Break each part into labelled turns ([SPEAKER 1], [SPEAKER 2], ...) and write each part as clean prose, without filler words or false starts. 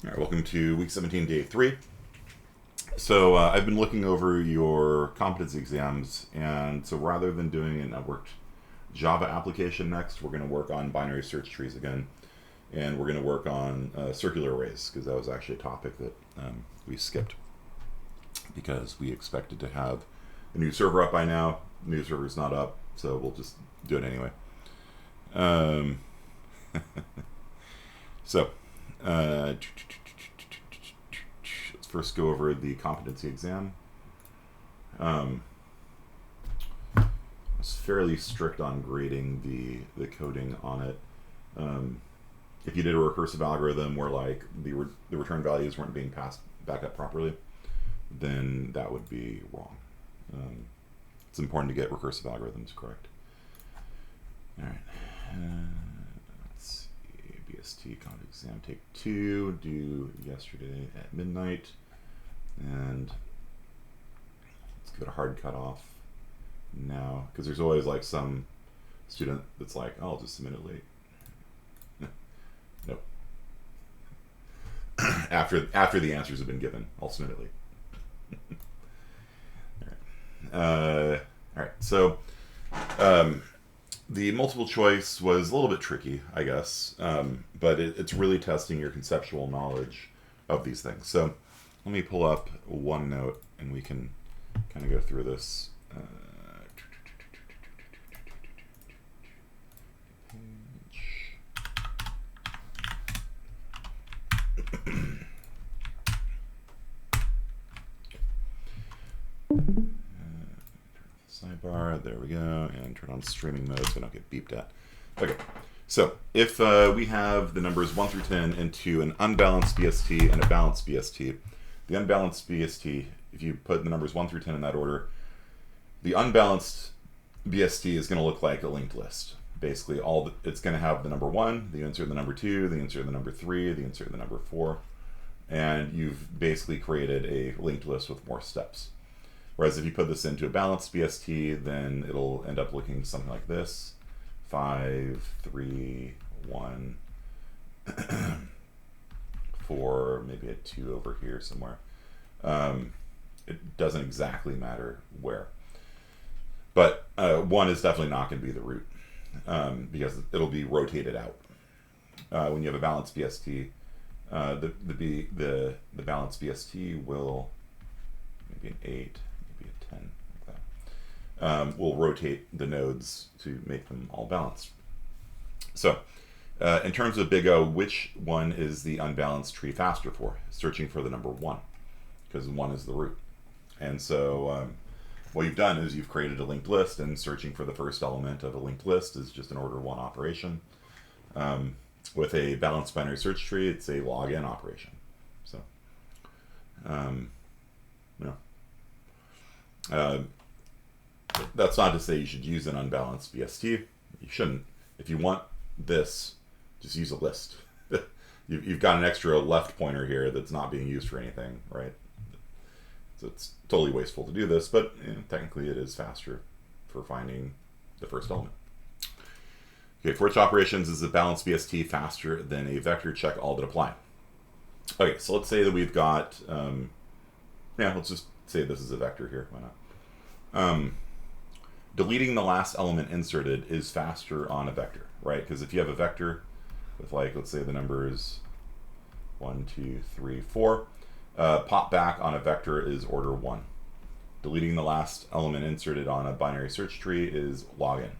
[SPEAKER 1] All right, welcome to week 17, day 3. So I've been looking over your competency exams, and so rather than doing a networked Java application next, we're going to work on binary search trees again, and we're going to work on circular arrays, because that was actually a topic that we skipped, because we expected to have a new server up by now. New server's not up, so we'll just do it anyway. So, let's first go over the competency exam. I was fairly strict on grading the coding on it. If you did a recursive algorithm where like the return values weren't being passed back up properly, then that would be wrong. It's important to get recursive algorithms correct. All right. Let's see. BST comp exam take 2 due yesterday at midnight, and let's give it a hard cutoff now, because there's always like some student that's like, oh, I'll just submit it late. Nope. after the answers have been given, I'll submit it late. All right. So the multiple choice was a little bit tricky, I guess, but it's really testing your conceptual knowledge of these things. So let me pull up OneNote and we can kind of go through this. Sidebar, there we go, and turn on streaming mode so I don't get beeped at. Okay, so if we have the numbers 1 through 10 into an unbalanced BST and a balanced BST, the unbalanced BST, if you put the numbers 1 through 10 in that order, the unbalanced BST is going to look like a linked list. Basically, it's going to have the number 1, the insert the number 2, the insert the number 3, the insert the number 4, and you've basically created a linked list with more steps. Whereas if you put this into a balanced BST, then it'll end up looking something like this: 5, 3, 1, 4, maybe a 2 over here somewhere. It doesn't exactly matter where. But 1 is definitely not going to be the root, because it'll be rotated out. When you have a balanced BST, the balanced BST will, maybe an 8, 10, like that. We'll rotate the nodes to make them all balanced. So, in terms of big O, which one is the unbalanced tree faster for? Searching for the number 1, because 1 is the root. And so, what you've done is you've created a linked list, and searching for the first element of a linked list is just an order 1 operation. With a balanced binary search tree, it's a log n operation. So, that's not to say you should use an unbalanced BST. You shouldn't. If you want this, just use a list. You've got an extra left pointer here that's not being used for anything, right? So it's totally wasteful to do this, but technically it is faster for finding the first element. Okay, for which operations is a balanced BST faster than a vector? Check all that apply. Okay, so let's say that we've got, let's just say this is a vector here. Why not? Deleting the last element inserted is faster on a vector, right? Because if you have a vector with, like, let's say the numbers 1, 2, 3, 4, pop back on a vector is order 1. Deleting the last element inserted on a binary search tree is log n.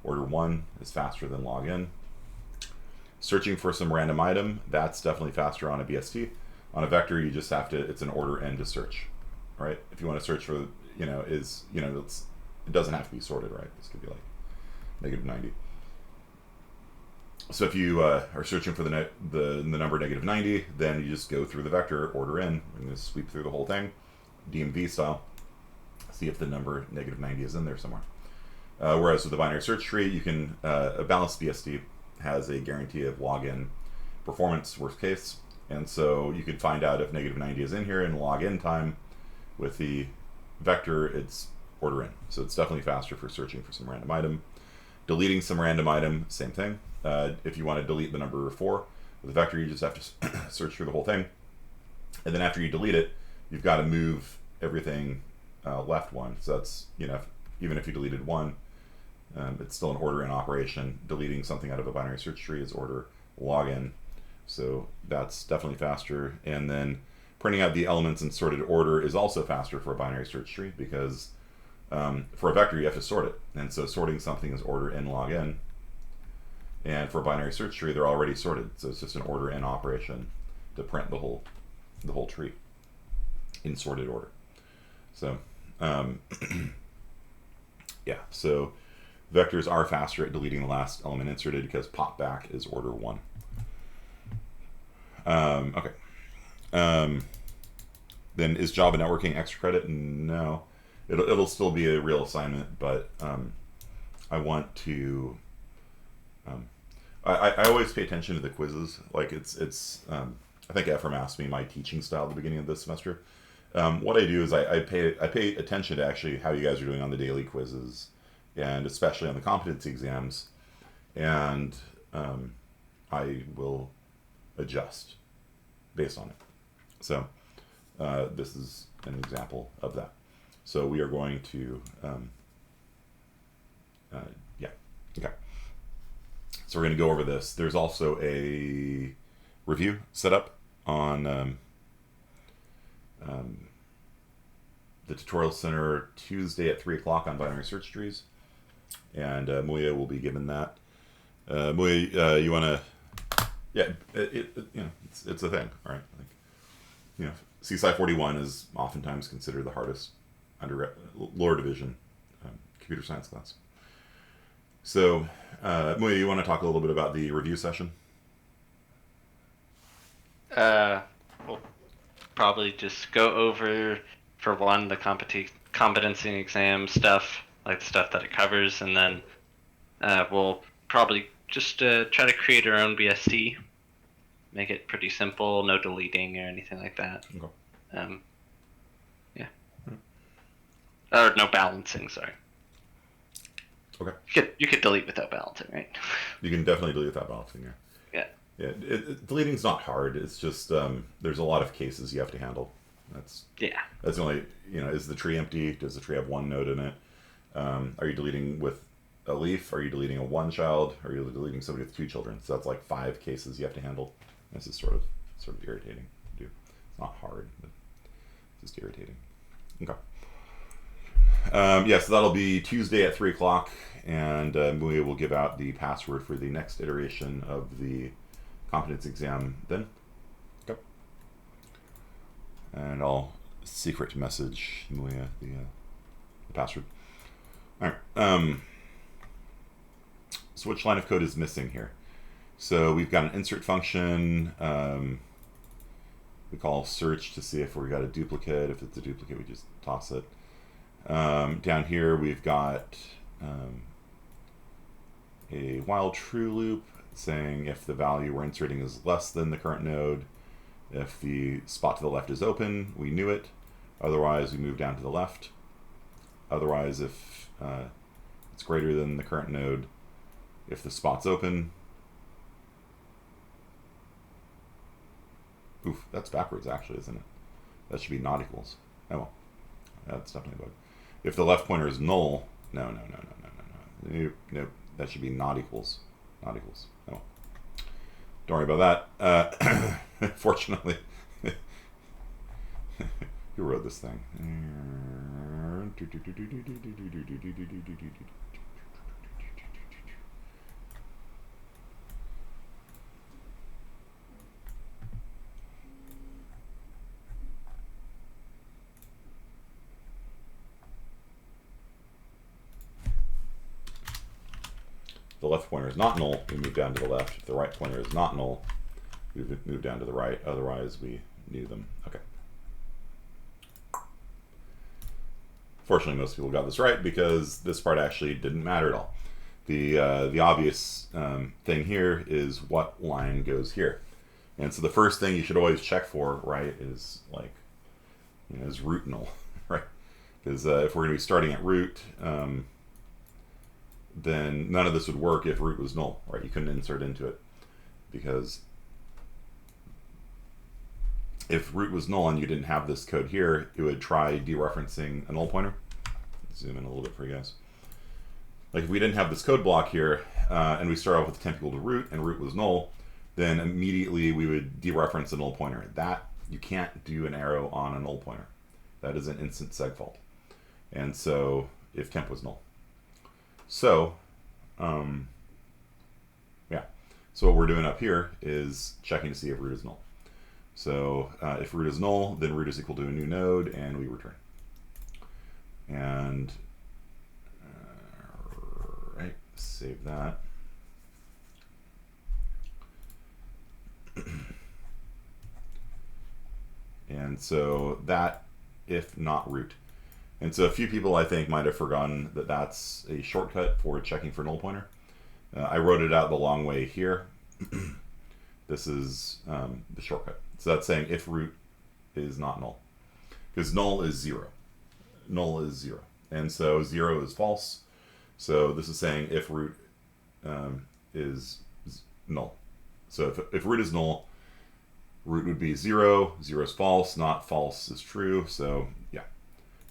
[SPEAKER 1] Order 1 is faster than log n. Searching for some random item, that's definitely faster on a BST. On a vector, you just have to, it's an order n to search, right? If you want to search for, it doesn't have to be sorted, right? This could be like -90. So if you are searching for the number -90, then you just go through the vector, order n, and just sweep through the whole thing, DMV style, see if the number -90 is in there somewhere. Whereas with the binary search tree, you can, a balanced BST has a guarantee of log n performance, worst case, and so you can find out if -90 is in here in log n time. With the vector, it's order n, so it's definitely faster for searching for some random item. Deleting some random item, same thing. If you want to delete the number 4, With a vector, you just have to search through the whole thing. And then after you delete it, you've got to move everything left one. So that's, even if you deleted one, it's still an order in operation. Deleting something out of a binary search tree is order login. So that's definitely faster. And then printing out the elements in sorted order is also faster for a binary search tree because for a vector you have to sort it. And so sorting something is order in login. And for a binary search tree, they're already sorted. So it's just an order in operation to print the whole tree in sorted order. So yeah, so vectors are faster at deleting the last element inserted because pop back is order 1. Okay. Then is Java networking extra credit? No. It'll still be a real assignment, but I want to I always pay attention to the quizzes. Like it's I think Ephraim asked me my teaching style at the beginning of this semester. What I do is I pay attention to actually how you guys are doing on the daily quizzes, and especially on the competency exams, and I will adjust based on it. So this is an example of that. So we are going to, yeah, okay. So we're going to go over this. There's also a review set up on the Tutorial Center Tuesday at 3 o'clock on binary search trees. And Muya will be given that. Muya, you want to, yeah, it's a thing, right? Like, CSI 41 is oftentimes considered the hardest lower division computer science class. So, Muya, you want to talk a little bit about the review session?
[SPEAKER 2] We'll probably just go over, for one, the competency exam stuff, like the stuff that it covers, and then we'll probably just try to create our own BST. Make it pretty simple, no deleting or anything like that.
[SPEAKER 1] Okay.
[SPEAKER 2] Yeah. Or no balancing, sorry.
[SPEAKER 1] Okay.
[SPEAKER 2] You could delete without balancing, right?
[SPEAKER 1] You can definitely delete without balancing, yeah.
[SPEAKER 2] Yeah.
[SPEAKER 1] Yeah, deleting's not hard. It's just there's a lot of cases you have to handle. That's the only, is the tree empty? Does the tree have one node in it? Are you deleting with a leaf? Are you deleting a one child? Are you deleting somebody with 2 children? So that's like 5 cases you have to handle. This is sort of irritating to do. It's not hard, but it's just irritating. Okay. So that'll be Tuesday at 3 o'clock, and Muya will give out the password for the next iteration of the competency exam then. Okay. And I'll secret message Muya the password. All right. So which line of code is missing here? So we've got an insert function. We call search to see if we got a duplicate. If it's a duplicate, we just toss it. Down here we've got a while true loop saying if the value we're inserting is less than the current node, if the spot to the left is open, we knew it. Otherwise, we move down to the left. Otherwise, if it's greater than the current node, if the spot's open. Oof, that's backwards actually, isn't it? That should be not equals. Oh well, that's definitely a bug. If the left pointer is null, no. Nope, that should be not equals. Not equals. Oh well. Don't worry about that. Fortunately, who wrote this thing? If the left pointer is not null, we move down to the left. If the right pointer is not null, we move down to the right. Otherwise, we knew them. Okay. Fortunately, most people got this right because this part actually didn't matter at all. The obvious thing here is what line goes here. And so the first thing you should always check for, right, is like, is root null, right? Because if we're going to be starting at root, then none of this would work if root was null, right? You couldn't insert into it because if root was null and you didn't have this code here, it would try dereferencing a null pointer. Zoom in a little bit for you guys. Like if we didn't have this code block here, and we start off with temp equal to root, and root was null, then immediately we would dereference a null pointer. That, you can't do an arrow on a null pointer. That is an instant seg fault. And so, if temp was null. So, yeah. So what we're doing up here is checking to see if root is null. So if root is null, then root is equal to a new node, and we return. And, right, save that. And so that, if not root. And so a few people, I think, might have forgotten that that's a shortcut for checking for null pointer. I wrote it out the long way here. This is the shortcut. So that's saying if root is not null. Because null is 0. Null is 0. And so 0 is false. So this is saying if root is null. So if root is null, root would be 0. 0 is false. Not false is true. So yeah.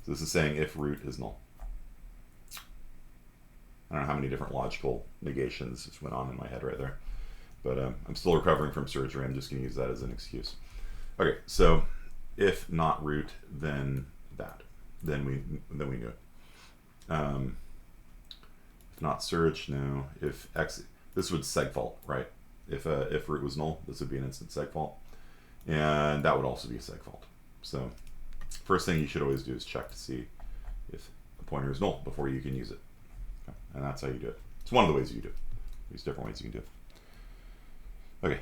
[SPEAKER 1] So this is saying if root is null. I don't know how many different logical negations just went on in my head right there. But I'm still recovering from surgery. I'm just going to use that as an excuse. Okay, so if not root, then that. Then we knew it. If not surge, no. If x, this would seg fault, right? If root was null, this would be an instant seg fault. And that would also be a seg fault. So first thing you should always do is check to see if the pointer is null before you can use it. Okay. And that's how you do it. It's one of the ways you do it. There's different ways you can do it. Okay,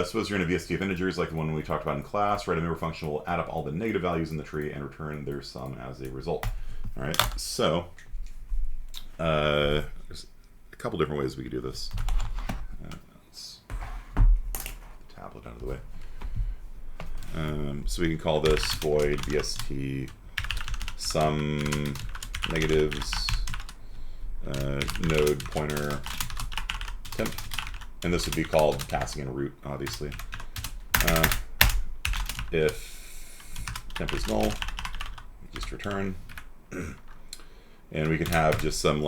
[SPEAKER 1] suppose you're in a VST of integers like the one we talked about in class. Write a member function will add up all the negative values in the tree and return their sum as a result. All right, so there's a couple different ways we could do this. Let's get the tablet out of the way. So we can call this void VST sum negatives node pointer temp. And this would be called passing in a root, obviously. If temp is null, just return. And we can have just some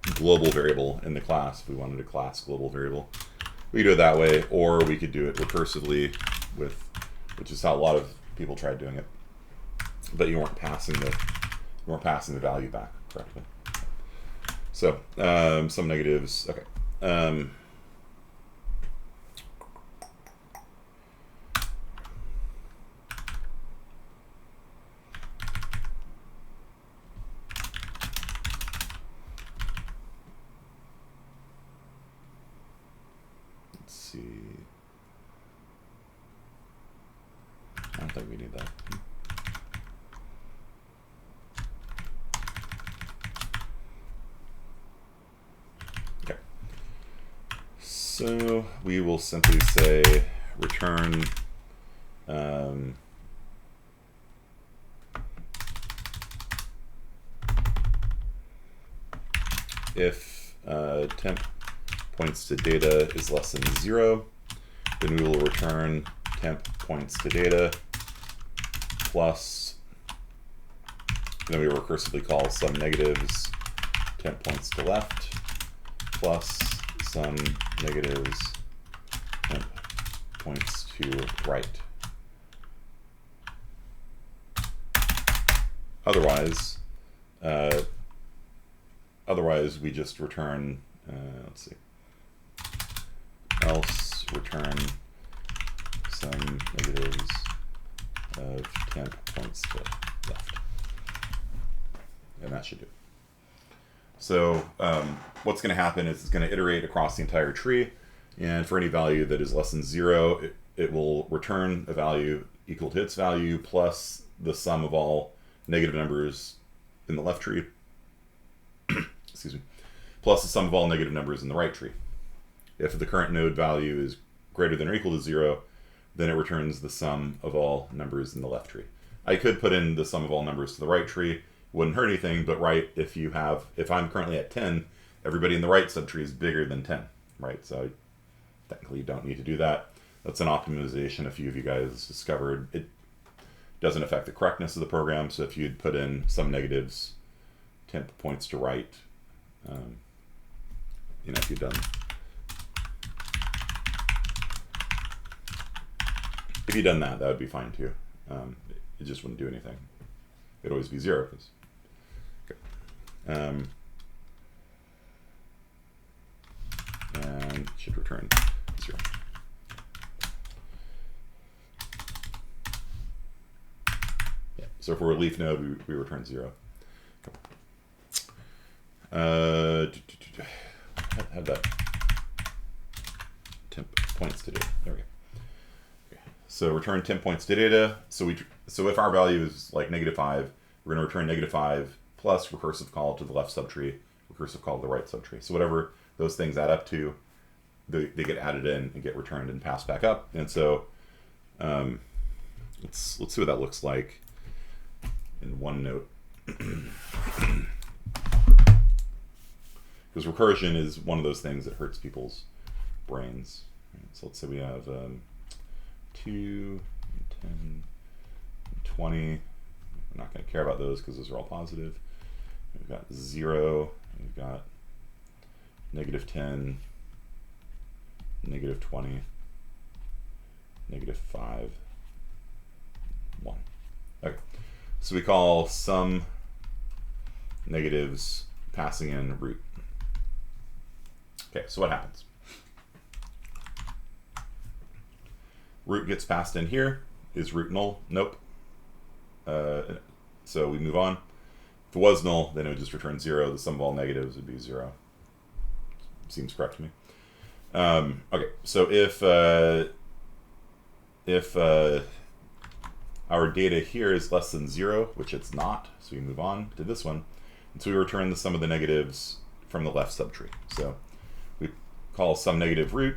[SPEAKER 1] global variable in the class if we wanted a class global variable. We could do it that way, or we could do it recursively which is how a lot of people tried doing it. But you weren't passing the value back correctly. So, some negatives, okay. Let's see. I don't think we need that. So we will simply say return if temp points to data is less than 0, then we will return temp points to data plus, then we will recursively call some negatives temp points to left plus some negatives temp points to right. Otherwise we just return, let's see, else return some negatives of temp points to left. And that should do it. So what's going to happen is it's going to iterate across the entire tree, and for any value that is less than 0, it will return a value equal to its value plus the sum of all negative numbers in the left tree, excuse me, plus the sum of all negative numbers in the right tree. If the current node value is greater than or equal to 0, then it returns the sum of all numbers in the left tree. I could put in the sum of all numbers to the right tree. Wouldn't hurt anything, but right, if I'm currently at 10, everybody in the right subtree is bigger than 10, right? So technically you don't need to do that. That's an optimization a few of you guys discovered. It doesn't affect the correctness of the program, so if you'd put in some negatives, temp points to right, if you've done... If you'd done that, that would be fine too. It just wouldn't do anything. It'd always be 0. Okay. And it should return 0. Yeah. So if we're a leaf node, we return 0. Have that temp points to data. There we go. So return 10 points to data. So if our value is like -5, we're going to return -5 plus recursive call to the left subtree, recursive call to the right subtree. So whatever those things add up to, they get added in and get returned and passed back up. And so let's see what that looks like in OneNote. Because recursion is one of those things that hurts people's brains. So let's say we have 2, 10, 20. I'm not going to care about those because those are all positive. We've got 0. We've got -10, -20, -5, 1. Okay. So we call some negatives passing in root. Okay, so what happens? Root gets passed in here. Is root null? Nope. So we move on. If it was null, then it would just return 0. The sum of all negatives would be 0. Seems correct to me. Okay, so if our data here is less than 0, which it's not, so we move on to this one, and so we return the sum of the negatives from the left subtree. So we call some negative root.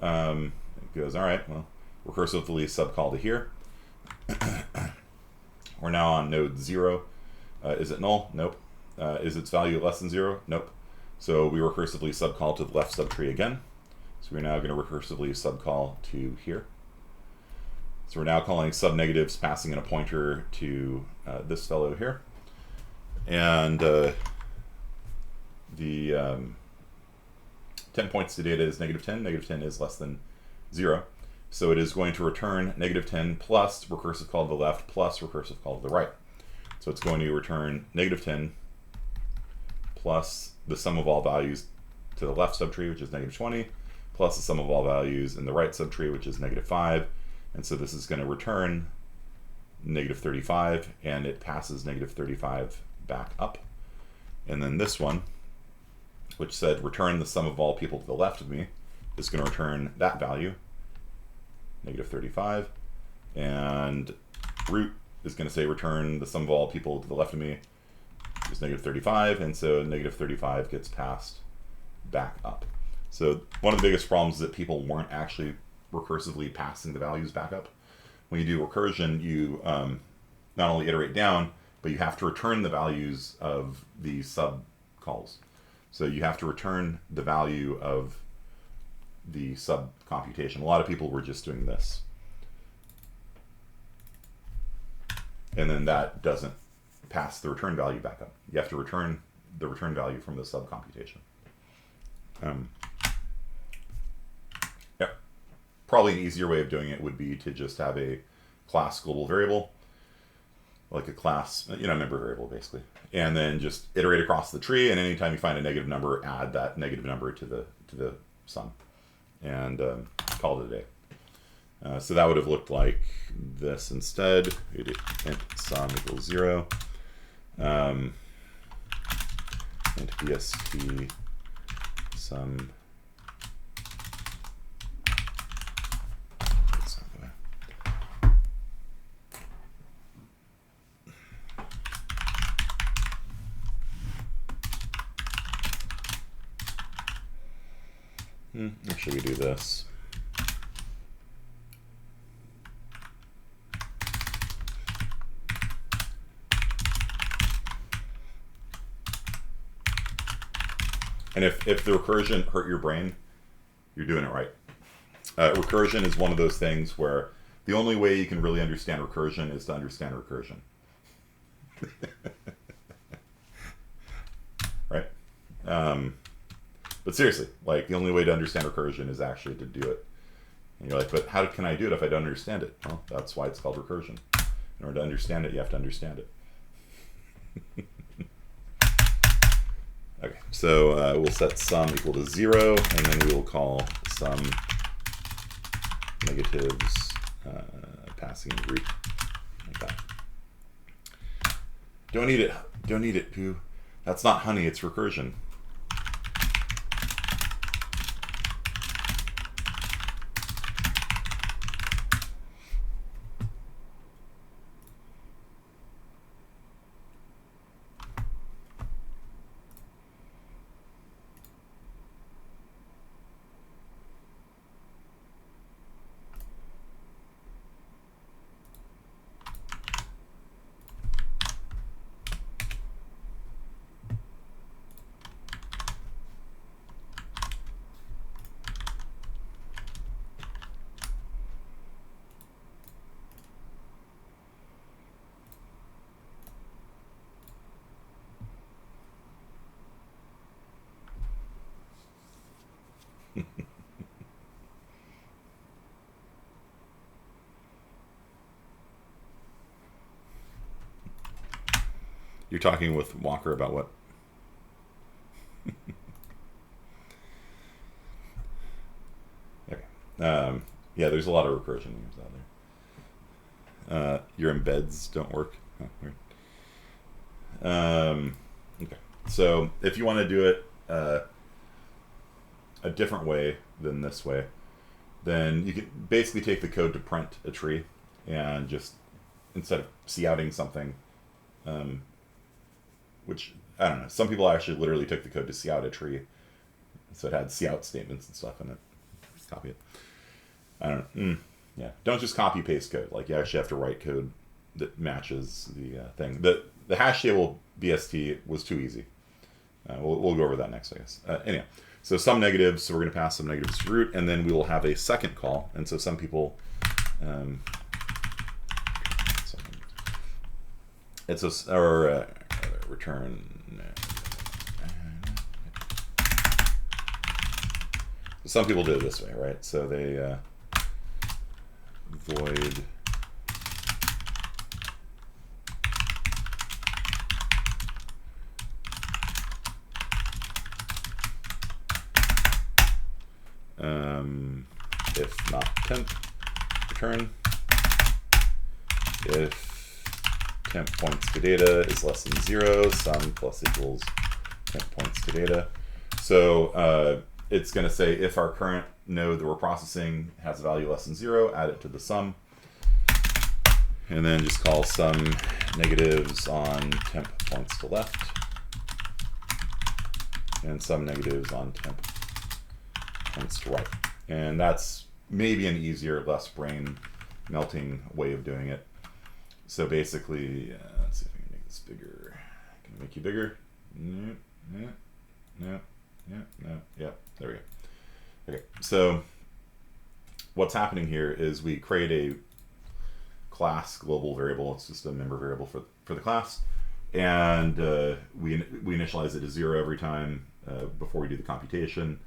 [SPEAKER 1] It goes, all right, well, recursively subcall to here. We're now on node 0. Is it null? Nope. Is its value less than 0? Nope. So we recursively subcall to the left subtree again. So we're now going to recursively subcall to here. So we're now calling subnegatives, passing in a pointer to this fellow here. And the 10 points to data is -10. -10 is less than 0. So it is going to return -10 plus recursive call to the left plus recursive call to the right. So it's going to return -10 plus the sum of all values to the left subtree, which is -20, plus the sum of all values in the right subtree, which is -5. And so this is going to return -35, and it passes -35 back up. And then this one, which said return the sum of all people to the left of me, is going to return that value, -35, and root is going to say return the sum of all people to the left of me is -35, and so -35 gets passed back up. So one of the biggest problems is that people weren't actually recursively passing the values back up. When you do recursion, you not only iterate down, but you have to return the values of the sub calls. So you have to return the value of the sub computation. A lot of people were just doing this. And then that doesn't pass the return value back up. You have to return the return value from the sub computation. Yeah. Probably an easier way of doing it would be to just have a class global variable, like a class, member variable basically, and then just iterate across the tree, and anytime you find a negative number, add that negative number to the sum, and call it a day. So that would have looked like this instead. We did int sum equals 0, int bst sum. Or should we do this? And if the recursion hurt your brain, you're doing it right. Recursion is one of those things where the only way you can really understand recursion is to understand recursion. Right? But seriously, like, the only way to understand recursion is actually to do it. And you're like, but how can I do it if I don't understand it? Well, that's why it's called recursion. In order to understand it, you have to understand it. Okay, so we'll set sum equal to 0, and then we will call sum negatives passing in root like that. Don't eat it. Don't eat it, Pooh. That's not honey, it's recursion. You're talking with Walker about what? Okay. Yeah, there's a lot of recursion names out there. Your embeds don't work. Oh, weird. Okay. So if you want to do it a different way than this way, then you can basically take the code to print a tree and just, instead of couting something, which, I don't know, some people actually literally took the code to cout a tree. So it had cout statements and stuff in it. Just copy it. I don't know. Yeah. Don't just copy paste code. Like, you actually have to write code that matches the thing. The hash table BST was too easy. We'll go over that next, I guess. Anyhow, so some negatives. So we're going to pass some negatives to root, and then we will have a second call. And so some people, it's a return. Some people do it this way, right? So they void if not temp, return if temp points to data is less than 0, sum plus equals temp points to data. So it's going to say if our current node that we're processing has a value less than 0, add it to the sum. And then just call sum negatives on temp points to left. And sum negatives on temp points to right. And that's maybe an easier, less brain melting way of doing it. So basically, let's see if I can make this bigger. Can I make you bigger? No, no, no, no, no. Yeah, there we go. Okay, so what's happening here is we create a class global variable. It's just a member variable for the class, and we initialize it to 0 every time before we do the computation,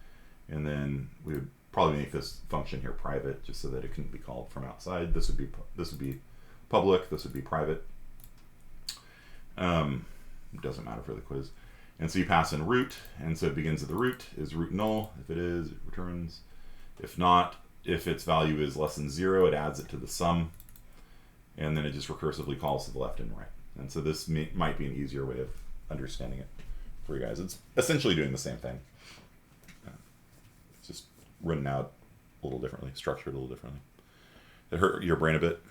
[SPEAKER 1] and then we would probably make this function here private just so that it couldn't be called from outside. This would be public. This would be private. It doesn't matter for the quiz. And so you pass in root, and so it begins at the root. Is root null? If it is, it returns. If not, if its value is less than 0, it adds it to the sum, and then it just recursively calls to the left and right. And so this might be an easier way of understanding it for you guys. It's essentially doing the same thing. It's just written out a little differently, structured a little differently. It hurt your brain a bit.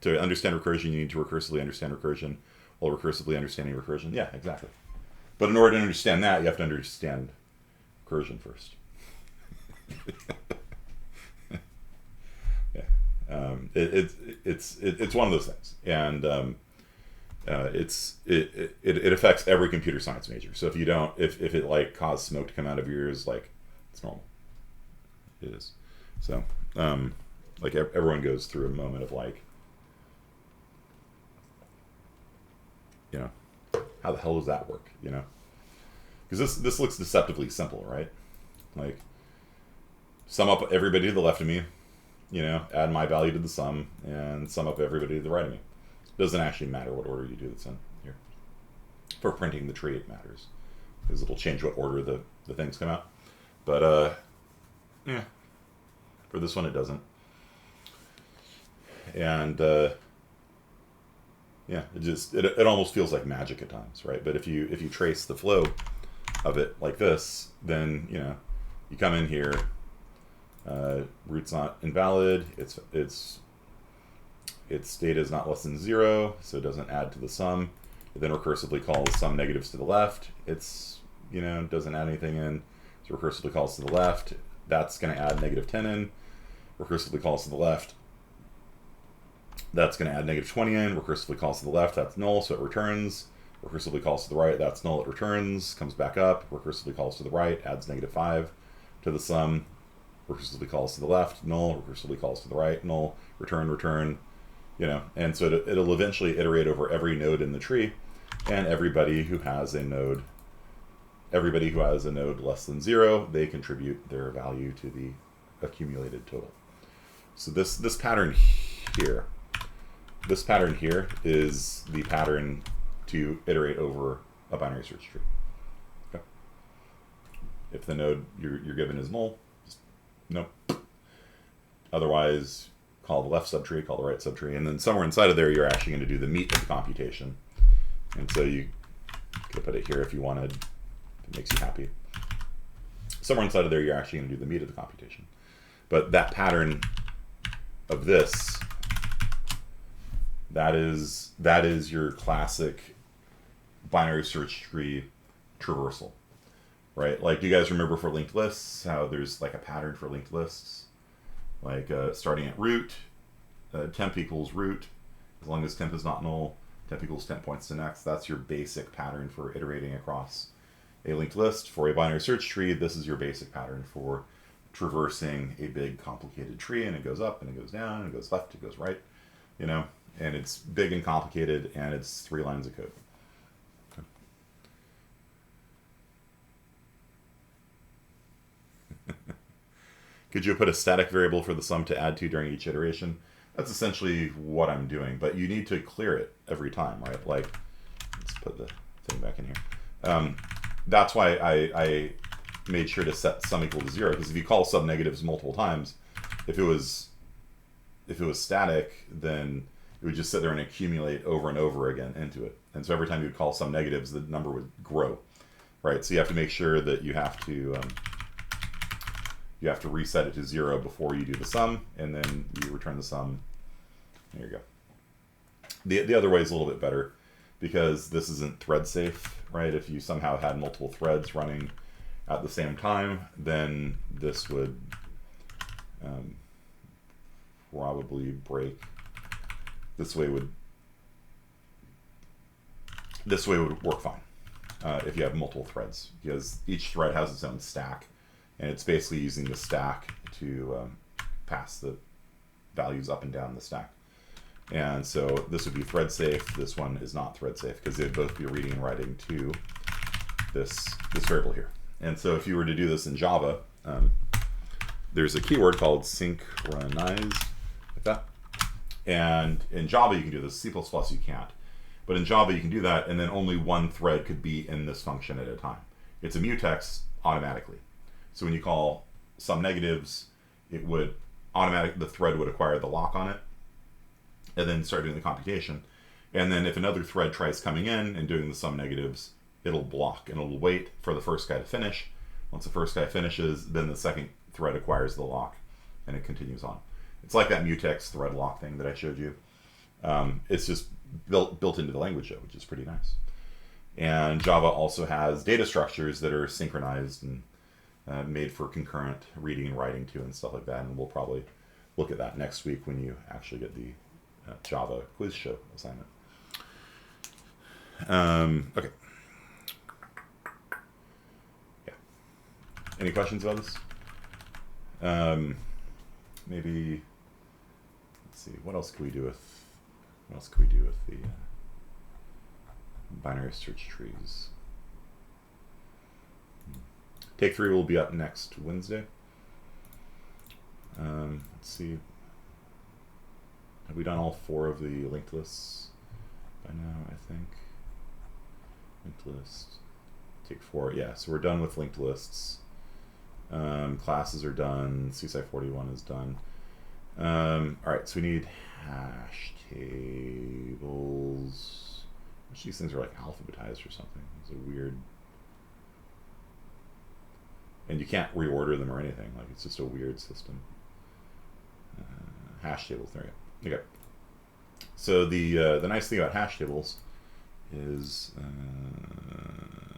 [SPEAKER 1] To understand recursion, you need to recursively understand recursion, while recursively understanding recursion. Yeah, exactly. But in order to understand that, you have to understand recursion first. Yeah, it's one of those things, and it affects every computer science major. So if you don't, if it like caused smoke to come out of your ears, like, it's normal. It is. So Like everyone goes through a moment of like, you know, how the hell does that work? You know, because this looks deceptively simple, right? Like, sum up everybody to the left of me, you know, add my value to the sum, and sum up everybody to the right of me. It doesn't actually matter what order you do this in here. For printing the tree, it matters, because it'll change what order the things come out. But, yeah, for this one it doesn't. And, yeah, it almost feels like magic at times, right? But if you trace the flow of it like this, then, you know, you come in here, root's not invalid, its data is not less than 0, so it doesn't add to the sum. It then recursively calls sum negatives to the left. It's, you know, doesn't add anything in, so recursively calls to the left. That's going to add -10 in. Recursively calls to the left. That's going to add -20 in. Recursively calls to the left. That's null, so it returns. Recursively calls to the right. That's null, it returns. Comes back up. Recursively calls to the right. Adds -5 to the sum. Recursively calls to the left. Null. Recursively calls to the right. Null. Return. You know, and so it'll eventually iterate over every node in the tree, and everybody who has a node less than 0, they contribute their value to the accumulated total. So this pattern here is the pattern to iterate over a binary search tree. Okay. If the node you're given is null, just nope. Otherwise, call the left subtree, call the right subtree, and then somewhere inside of there, you're actually going to do the meat of the computation. And so you could put it here if you wanted, if it makes you happy. Somewhere inside of there, you're actually going to do the meat of the computation. But that pattern of this, that is your classic binary search tree traversal, right? Like, do you guys remember for linked lists how there's like a pattern for linked lists? Like starting at root, temp equals root, as long as temp is not null, temp equals temp points to next. That's your basic pattern for iterating across a linked list. For a binary search tree, this is your basic pattern for traversing a big complicated tree, and it goes up and it goes down and it goes left, it goes right, you know, and it's big and complicated, and it's 3 lines of code. Okay. Could you put a static variable for the sum to add to during each iteration? That's essentially what I'm doing, but you need to clear it every time, right? Like, let's put the thing back in here. That's why I made sure to set sum equal to 0, because if you call sub negatives multiple times, if it was static, then it would just sit there and accumulate over and over again into it. And so every time you would call sum negatives, the number would grow, right? So you have to make sure that you have to reset it to 0 before you do the sum, and then you return the sum. There you go. The other way is a little bit better, because this isn't thread safe, right? If you somehow had multiple threads running at the same time, then this would probably break. This way would work fine if you have multiple threads, because each thread has its own stack, and it's basically using the stack to pass the values up and down the stack. And so this would be thread safe. This one is not thread safe, because they'd both be reading and writing to this variable here. And so if you were to do this in Java, there's a keyword called synchronized, like that. And in Java you can do this. C++ you can't. But in Java you can do that, and then only one thread could be in this function at a time. It's a mutex automatically. So when you call sum negatives, it would the thread would acquire the lock on it, and then start doing the computation. And then if another thread tries coming in and doing the sum negatives, it'll block, and it'll wait for the first guy to finish. Once the first guy finishes, then the second thread acquires the lock, and it continues on. It's like that mutex thread lock thing that I showed you. It's just built into the language, though, which is pretty nice. And Java also has data structures that are synchronized and made for concurrent reading and writing to, and stuff like that. And we'll probably look at that next week when you actually get the Java quiz show assignment. Okay. Yeah. Any questions about this? maybe, let's see, what else could we do with the binary search trees? Take 3 will be up next Wednesday. Let's see. Have we done all 4 of the linked lists by now, I think? Linked list. Take 4. Yeah, so we're done with linked lists. Classes are done. CSI 41 is done. Alright, so we need hash tables. Which these things are like alphabetized or something. It's a weird... And you can't reorder them or anything. Like, it's just a weird system. Hash tables, there you go. Okay. So the nice thing about hash tables is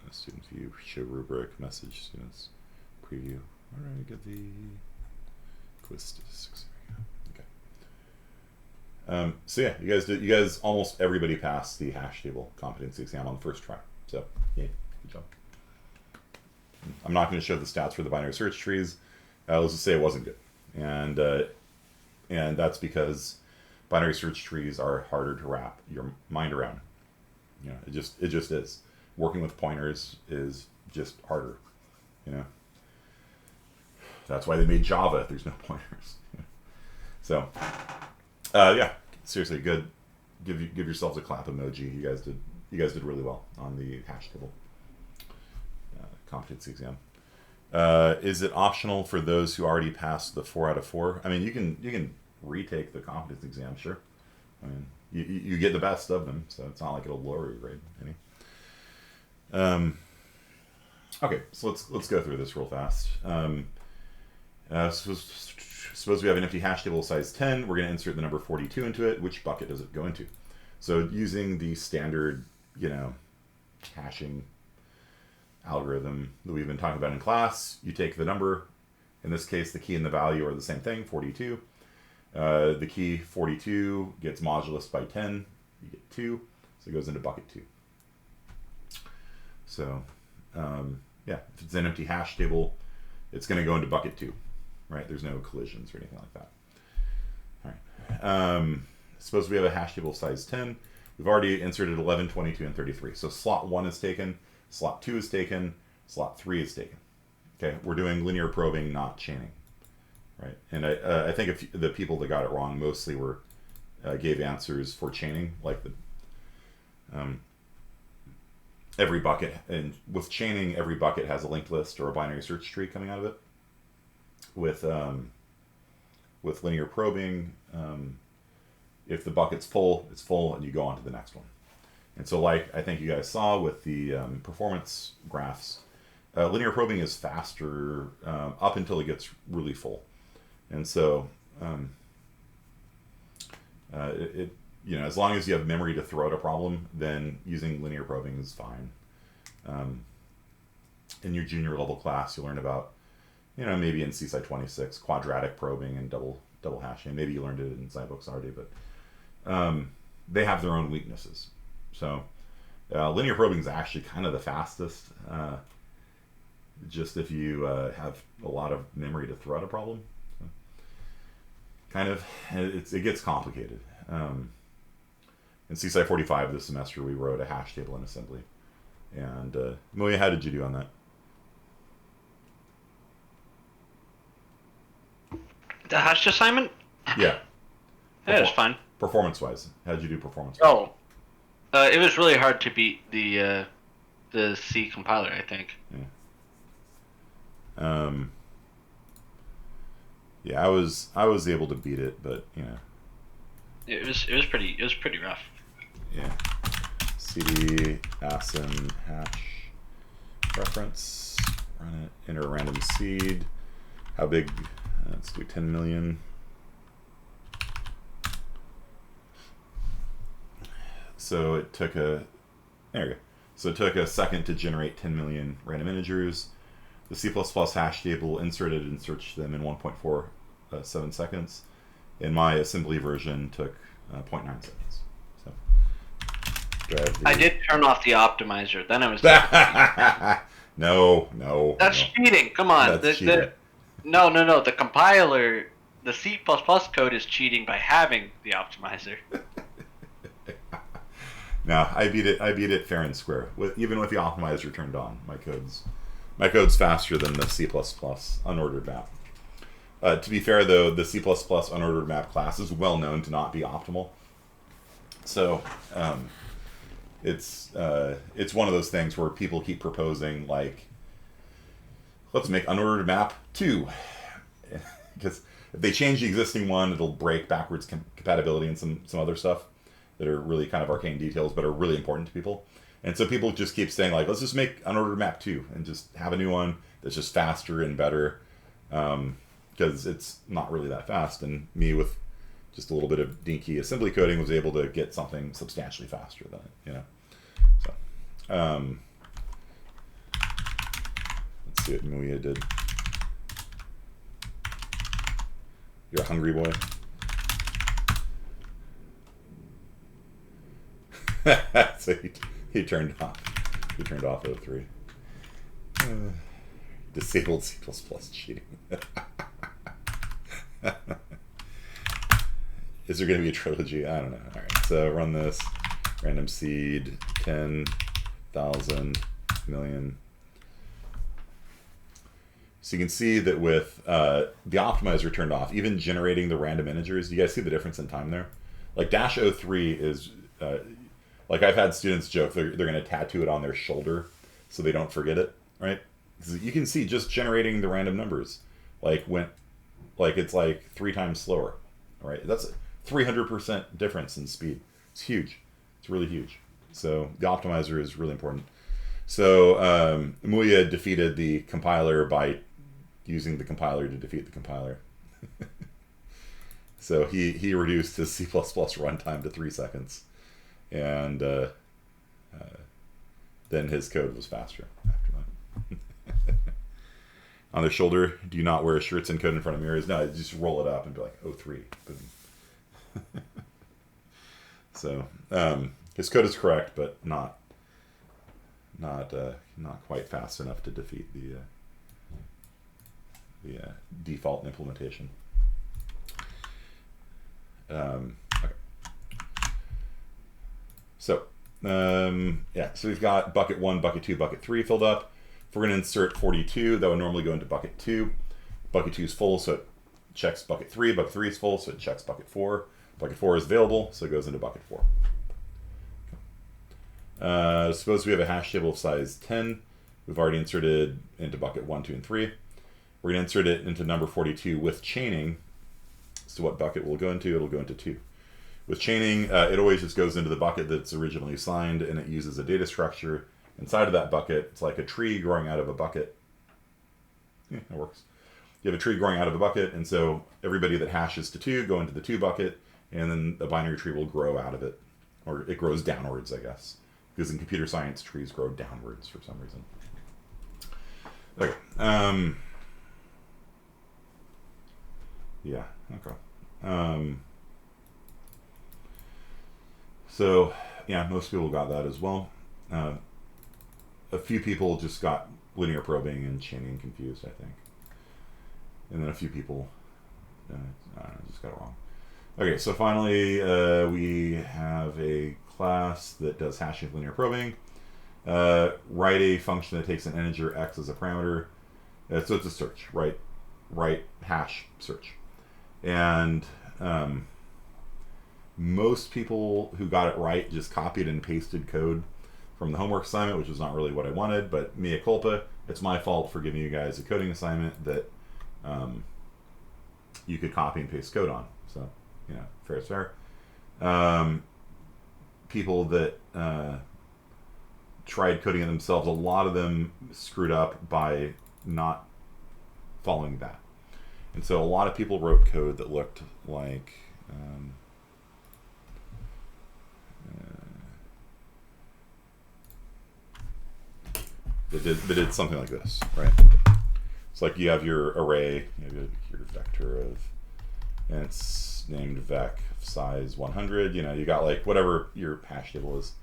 [SPEAKER 1] student view, show rubric, message students, preview. Where do I get the quiz statistics? There we go. Okay. So yeah, you guys almost everybody passed the hash table competency exam on the first try. So yeah, good job. I'm not going to show the stats for the binary search trees. Let's just say it wasn't good, and that's because binary search trees are harder to wrap your mind around. You know, it just is. Working with pointers is just harder. You know, that's why they made Java if there's no pointers. So, yeah, seriously, good. Give yourselves a clap emoji. You guys did really well on the hash table competency exam. Is it optional for those who already passed the 4 out of 4? I mean, you can retake the competency exam, sure. I mean, you get the best of them, so it's not like it'll lower your grade any. Okay, so let's go through this real fast. Suppose we have an empty hash table size 10. We're going to insert the number 42 into it. Which bucket does it go into? So using the standard, hashing algorithm that we've been talking about in class, you take the number. In this case, the key and the value are the same thing, 42. The key 42 gets modulus by 10. You get 2, so it goes into bucket 2. So, yeah, if it's an empty hash table, it's going to go into bucket 2, right? There's no collisions or anything like that. All right. Suppose we have a hash table size 10. We've already inserted 11, 22, and 33. So slot 1 is taken, slot 2 is taken, slot 3 is taken. Okay, we're doing linear probing, not chaining, right? And I think if the people that got it wrong mostly gave answers for chaining, like the every bucket, and with chaining, every bucket has a linked list or a binary search tree coming out of it. With linear probing, if the bucket's full, it's full, and you go on to the next one. And so, like I think you guys saw with the performance graphs, linear probing is faster up until it gets really full. And so, as long as you have memory to throw out a problem, then using linear probing is fine. In your junior level class, you'll learn about, maybe in CSI 26, quadratic probing and double hashing. Maybe you learned it in SciBooks already, but they have their own weaknesses. So linear probing is actually kind of the fastest, just if you have a lot of memory to throw out a problem. So, kind of, it gets complicated. In CSI 45 this semester, we wrote a hash table in assembly. And Moya, how did you do on that?
[SPEAKER 2] The hashed assignment?
[SPEAKER 1] Yeah.
[SPEAKER 2] Yeah, it was fine.
[SPEAKER 1] Performance-wise, how did you do performance-wise?
[SPEAKER 2] Oh, it was really hard to beat the C compiler, I think.
[SPEAKER 1] Yeah. Yeah, I was able to beat it, but
[SPEAKER 2] It was pretty rough.
[SPEAKER 1] Yeah. CD asim hash reference. Run it. Enter a random seed. How big? Let's do 10 million. So it took there we go. So it took a second to generate 10 million random integers. The C++ hash table inserted and searched them in 1.47 seconds. And my assembly version took 0.9 seconds. So
[SPEAKER 2] I did turn off the optimizer. Then I was
[SPEAKER 1] no.
[SPEAKER 2] That's cheating. Come on.
[SPEAKER 1] That's cheating.
[SPEAKER 2] No. The compiler the C++ code is cheating by having the optimizer.
[SPEAKER 1] No, I beat it fair and square. Even with the optimizer turned on, my code's faster than the C++ unordered map. To be fair, though, the C++ unordered map class is well known to not be optimal. So it's one of those things where people keep proposing, like, let's make unordered map 2. Because if they change the existing one, it'll break backwards compatibility and some other stuff that are really kind of arcane details, but are really important to people. And so people just keep saying, like, let's just make unordered map 2 and just have a new one that's just faster and better. Because it's not really that fast. And me, with just a little bit of dinky assembly coding, was able to get something substantially faster than it, you know. So, let's see what Muya did. You're a hungry boy. So he turned off. He turned off 03. Disabled C++ cheating. Is there going to be a trilogy? I don't know. All right, so run this. Random seed 10,000 million. So you can see that with the optimizer turned off, even generating the random integers, you guys see the difference in time there? Like -03 is, like I've had students joke they're going to tattoo it on their shoulder so they don't forget it, right? Because you can see just generating the random numbers, like it's like 3 times slower, right? That's a 300% difference in speed. It's huge. It's really huge. So the optimizer is really important. So Muya defeated the compiler by using the compiler to defeat the compiler. So he reduced his C++ runtime to 3 seconds, and then his code was faster after that. On their shoulder, do you not wear shirts and code in front of mirrors? No, just roll it up and be like, 03. Boom. So his code is correct, but not quite fast enough to defeat the default implementation. Okay. So so we've got bucket 1, bucket 2, bucket 3 filled up. If we're going to insert 42, that would normally go into bucket 2. Bucket 2 is full, so it checks bucket 3. Bucket 3 is full, so it checks bucket 4. Bucket 4 is available, so it goes into bucket 4. Suppose we have a hash table of size 10. We've already inserted into bucket 1, 2, and 3. We're going to insert it into number 42 with chaining. So what bucket will go into? It'll go into 2. With chaining, it always just goes into the bucket that's originally assigned, and it uses a data structure inside of that bucket. It's like a tree growing out of a bucket. Yeah, that works. You have a tree growing out of a bucket, and so everybody that hashes to 2 go into the 2 bucket, and then a binary tree will grow out of it. Or it grows downwards, I guess. Because in computer science, trees grow downwards for some reason. Okay. Yeah, okay. So, yeah, most people got that as well. A few people just got linear probing and chaining confused, I think. And then a few people, I don't know, just got it wrong. Okay, so finally, we have a class that does hashing linear probing. Write a function that takes an integer x as a parameter. So it's a search, write hash search. And most people who got it right just copied and pasted code from the homework assignment, which was not really what I wanted, but mea culpa. It's my fault for giving you guys a coding assignment that you could copy and paste code on. So, you know, fair is fair. People that tried coding it themselves, a lot of them screwed up by not following that. And so a lot of people wrote code that looked like they did something like this, right? It's like you have your array, you have your vector of, and it's named vec size 100. You know, you got like whatever your hash table is,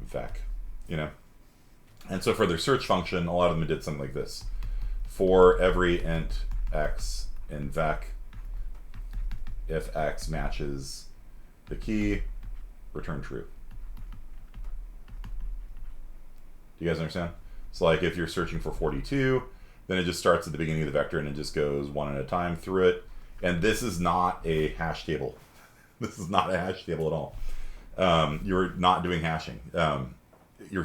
[SPEAKER 1] vec, And so for their search function, a lot of them did something like this: for every int x in vec, if x matches the key, return true. Do you guys understand? So like if you're searching for 42, then it just starts at the beginning of the vector and it just goes one at a time through it. And this is not a hash table. This is not a hash table at all. You're not doing hashing. You're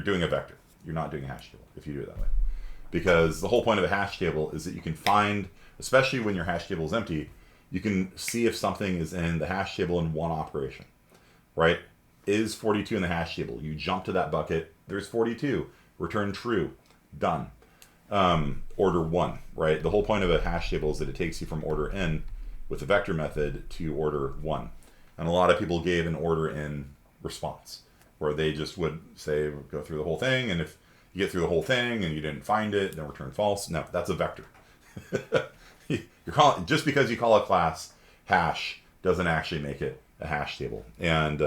[SPEAKER 1] doing a vector. You're not doing a hash table if you do it that way. Because the whole point of a hash table is that you can find, especially when your hash table is empty, you can see if something is in the hash table in one operation, right? Is 42 in the hash table? You jump to that bucket, there's 42, return true, done. Order 1, right? The whole point of a hash table is that it takes you from order n with the vector method to order 1. And a lot of people gave an order n response, where they just would say, go through the whole thing, and if you get through the whole thing and you didn't find it, then return false. No, that's a vector. Just because you call a class hash doesn't actually make it a hash table. And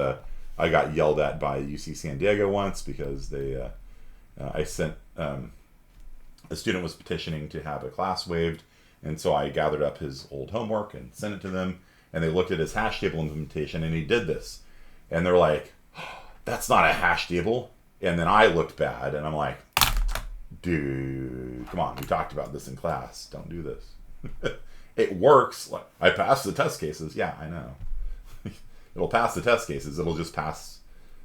[SPEAKER 1] I got yelled at by UC San Diego once because I sent, a student was petitioning to have a class waived, and so I gathered up his old homework and sent it to them, and they looked at his hash table implementation, and he did this. And they're like, oh, that's not a hash table. And then I looked bad, and I'm like, dude, come on, we talked about this in class. Don't do this. It works. I passed the test cases. Yeah, I know. It'll pass the test cases. It'll just pass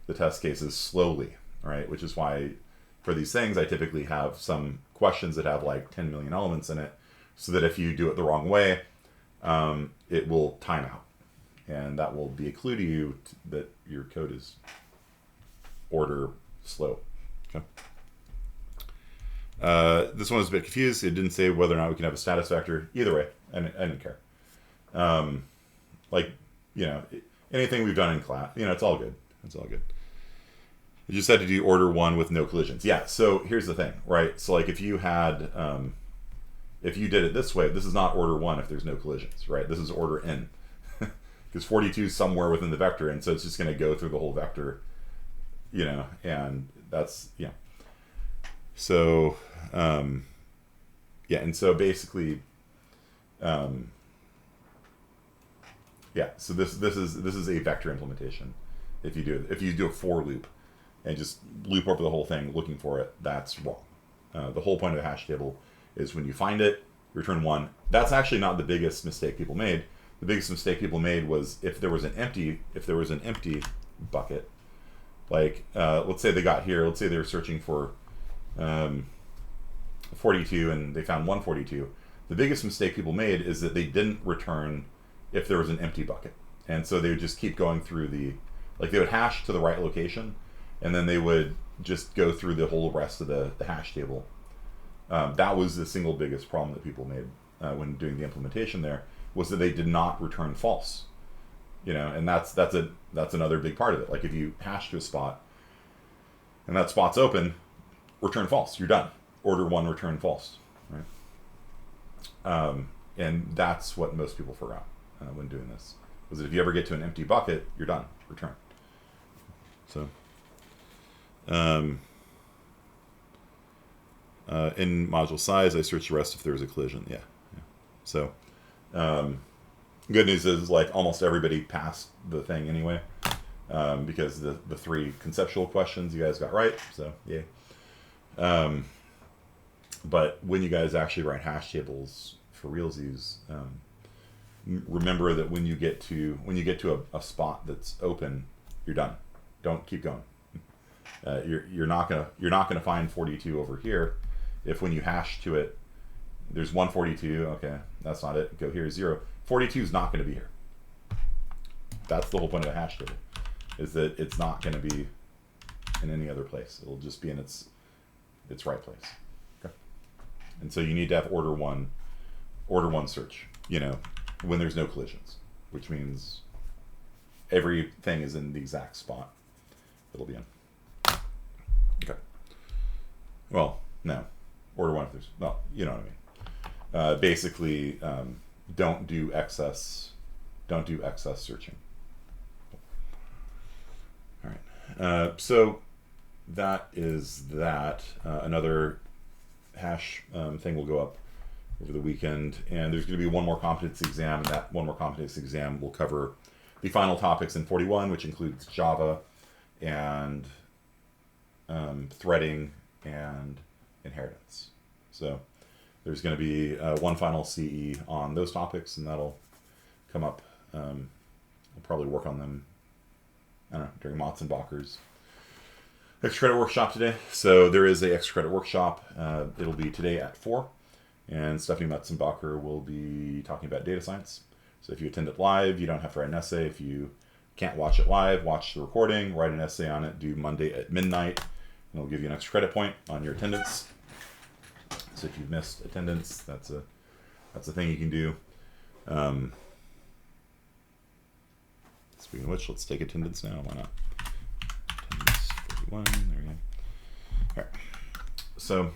[SPEAKER 1] the test cases slowly, right? Which is why for these things, I typically have some questions that have like 10 million elements in it, so that if you do it the wrong way, it will time out. And that will be a clue to you that your code is order slow. Okay. This one was a bit confused. It didn't say whether or not we can have a status vector. Either way, I didn't care. Like, you know, anything we've done in class, you know, it's all good. It's all good. You just had to do order 1 with no collisions. Yeah, so here's the thing, right? So like if you had, if you did it this way, this is not order 1 if there's no collisions, right? This is order n. Because 42 is somewhere within the vector, and so it's just going to go through the whole vector, you know, and that's, yeah. So, yeah, and so basically, yeah, so this is a vector implementation. If you do a for loop and just loop over the whole thing looking for it, that's wrong. The whole point of the hash table is when you find it, return 1. That's actually not the biggest mistake people made. The biggest mistake people made was if there was an empty bucket, like let's say they got here, let's say they were searching for 42 and they found 142. The biggest mistake people made is that they didn't return if there was an empty bucket. And so they would just keep going through they would hash to the right location, and then they would just go through the whole rest of the hash table. That was the single biggest problem that people made when doing the implementation there, was that they did not return false. You know, and that's another big part of it. Like if you hash to a spot and that spot's open, return false. You're done. Order 1, return false. Right? And that's what most people forgot when doing this. Was that if you ever get to an empty bucket, you're done. Return. So, in module size, I search the rest if there's a collision. Yeah. So, good news is like almost everybody passed the thing anyway, because the 3 conceptual questions you guys got right. So, yeah. But when you guys actually write hash tables for realsies, remember that when you get to a spot that's open, you're done. Don't keep going. You're not gonna find 42 over here if when you hash to it there's 142. Okay, that's not it. Go here, 0. 42 is not going to be here. That's the whole point of a hash table, is that it's not going to be in any other place. It'll just be in its right place. Okay. And so you need to have order one search, you know, when there's no collisions, which means everything is in the exact spot it'll be in. Okay. Well, no. Order 1 if there's, well, you know what I mean. Basically, don't do excess searching. All right. So that is that. Another hash thing will go up over the weekend, and there's going to be one more competency exam, and that one more competency exam will cover the final topics in 41, which includes Java and threading and inheritance. So there's going to be one final CE on those topics, and that'll come up. We'll probably work on them, I don't know, during Motzenbacher's extra credit workshop today. So there is a extra credit workshop. It'll be today at 4, and Stephanie Metzenbacher will be talking about data science. So if you attend it live, you don't have to write an essay. If you can't watch it live, watch the recording, write an essay on it, due Monday at midnight, and it'll give you an extra credit point on your attendance. So if you've missed attendance, that's a thing you can do. Speaking of which, let's take attendance now. Why not? Attendance 41. There we go. All right. So,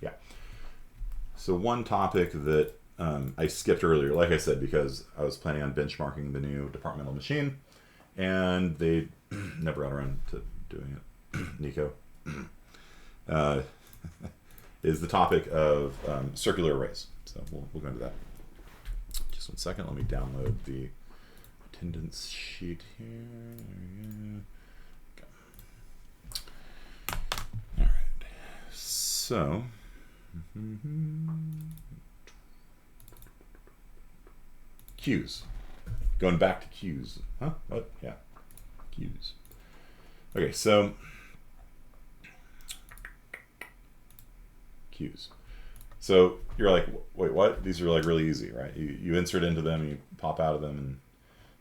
[SPEAKER 1] yeah. So one topic that I skipped earlier, like I said, because I was planning on benchmarking the new departmental machine, and they never got around to doing it. Nico. Is the topic of circular arrays. So we'll go into that. Just 1 second. Let me download the attendance sheet here. There we go. All right. So. Queues. Going back to queues. Huh? What? Yeah. Queues. Okay, so queues. So you're like, wait, what? These are like really easy, right? You insert into them, you pop out of them, and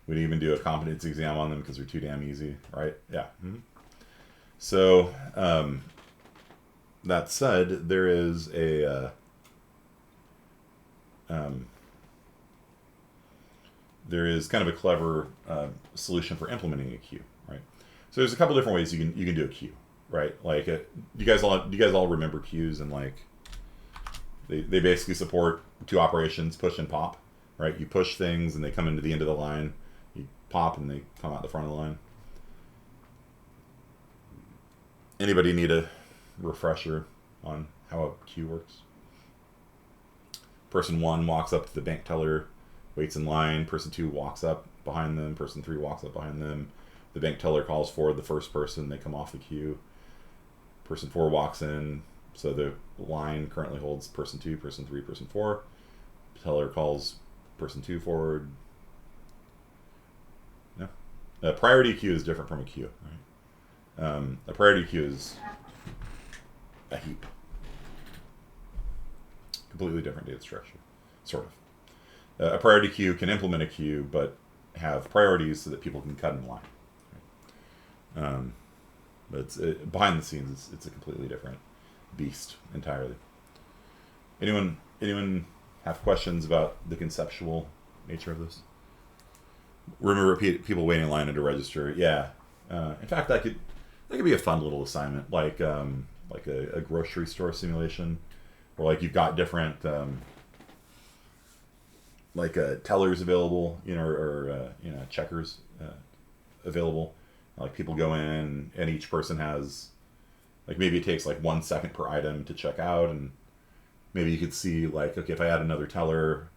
[SPEAKER 1] we didn't even do a competency exam on them because they're too damn easy, right? Yeah. Mm-hmm. So that said, there is a there is kind of a clever solution for implementing a queue, right? So there's a couple different ways you can do a queue, right? Like, do you guys all remember queues? And like, they basically support 2 operations: push and pop, right? You push things and they come into the end of the line. You pop and they come out the front of the line. Anybody need a refresher on how a queue works? Person 1 walks up to the bank teller, waits in line. Person 2 walks up behind them. Person 3 walks up behind them. The bank teller calls for the first person. They come off the queue. Person 4 walks in. So the line currently holds person 2, person 3, person 4. Teller calls person 2 forward. No. A priority queue is different from a queue, right? A priority queue is a heap. Completely different data structure, sort of. A priority queue can implement a queue, but have priorities so that people can cut in line. Right? But it's behind the scenes, it's a completely different beast entirely. Anyone have questions about the conceptual nature of this? Remember people waiting in line to register? Yeah. In fact, that could be a fun little assignment, like a grocery store simulation, where like you've got different tellers available, or checkers available. Like people go in and each person has, like, maybe it takes like 1 second per item to check out, and maybe you could see like, okay, if I add another teller,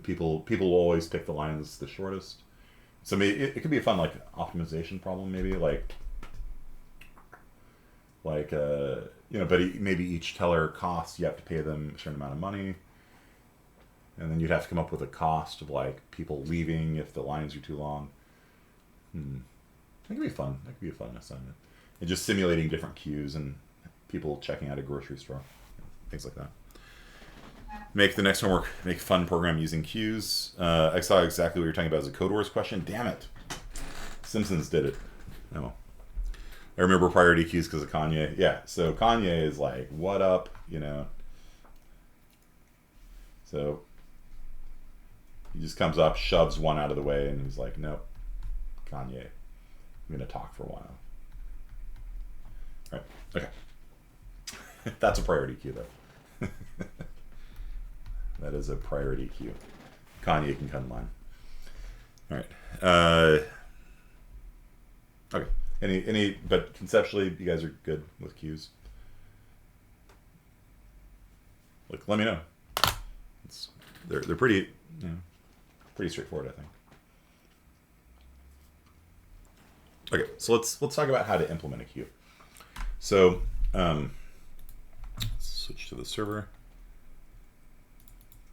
[SPEAKER 1] people will always pick the line that's the shortest. So maybe it could be a fun like optimization problem, maybe but maybe each teller costs, you have to pay them a certain amount of money, and then you'd have to come up with a cost of like people leaving if the lines are too long. That could be fun. That could be a fun assignment. And just simulating different queues and people checking out a grocery store, things like that. Make the next homework. Make a fun program using queues. I saw exactly what you're talking about as a Code Wars question. Damn it. Simpsons did it. No. I remember priority queues because of Kanye. Yeah, so Kanye is like, what up, So he just comes up, shoves one out of the way, and he's like, nope, Kanye, I'm going to talk for a while. All right, okay. That's a priority queue, though. That is a priority queue. Kanye can cut in line. All right. Okay. But conceptually, you guys are good with queues. Like, let me know. They're pretty, pretty straightforward, I think. Okay, so let's talk about how to implement a queue. So, let's switch to the server.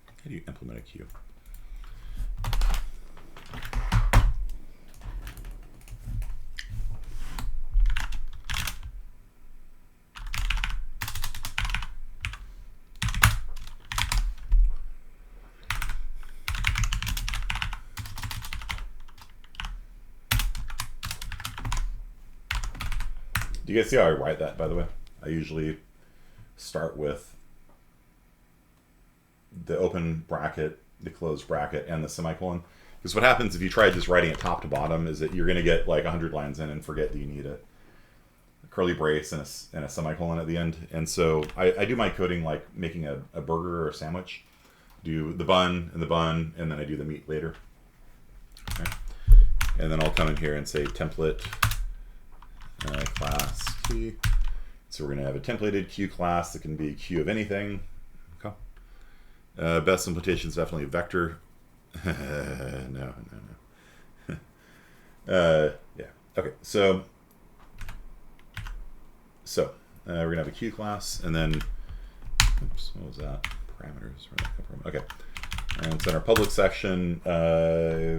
[SPEAKER 1] How do you implement a queue? Do you guys see how I write that, by the way? I usually start with the open bracket, the closed bracket, and the semicolon. Because what happens if you try just writing it top to bottom is that you're going to get like 100 lines in and forget that you need a curly brace and a semicolon at the end. And so I do my coding like making a burger or a sandwich. Do the bun, and then I do the meat later. Okay. And then I'll come in here and say template class key. So we're going to have a templated queue class that can be queue of anything. Okay. Best implementation is definitely vector. No. Yeah. Okay. So we're going to have a queue class, and then, oops, what was that? Parameters. Where did that come from? Okay. And so in our public section,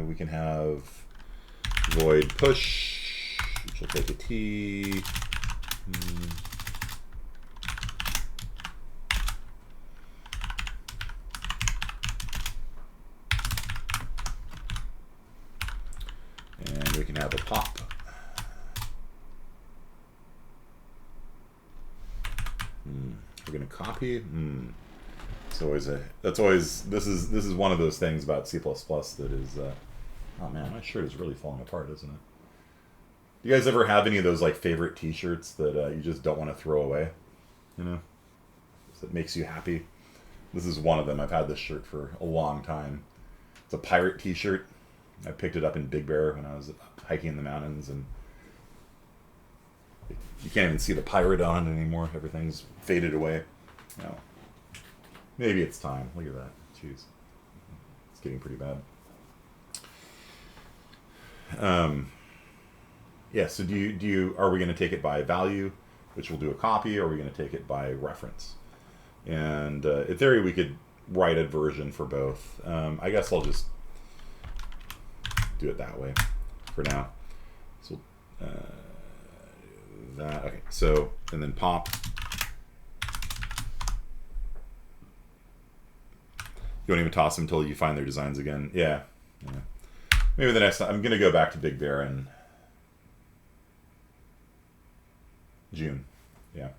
[SPEAKER 1] we can have void push, which will take a T. And we can have a pop. We're going to copy. This is one of those things about C++ that is, oh man, my shirt is really falling apart, isn't it? Do you guys ever have any of those like favorite T-shirts that you just don't want to throw away? You know, that makes you happy. This is one of them. I've had this shirt for a long time. It's a pirate T-shirt. I picked it up in Big Bear when I was hiking in the mountains, and you can't even see the pirate on it anymore. Everything's faded away. No. Maybe it's time. Look at that. Jeez. It's getting pretty bad. Yeah, so are we going to take it by value, which will do a copy, or are we going to take it by reference? And in theory, we could write a version for both. I guess I'll just do it that way for now. So that, okay, so, and then pop. You won't even toss them until you find their designs again. Yeah. Maybe the next time. I'm going to go back to Big Bear in June. Yeah.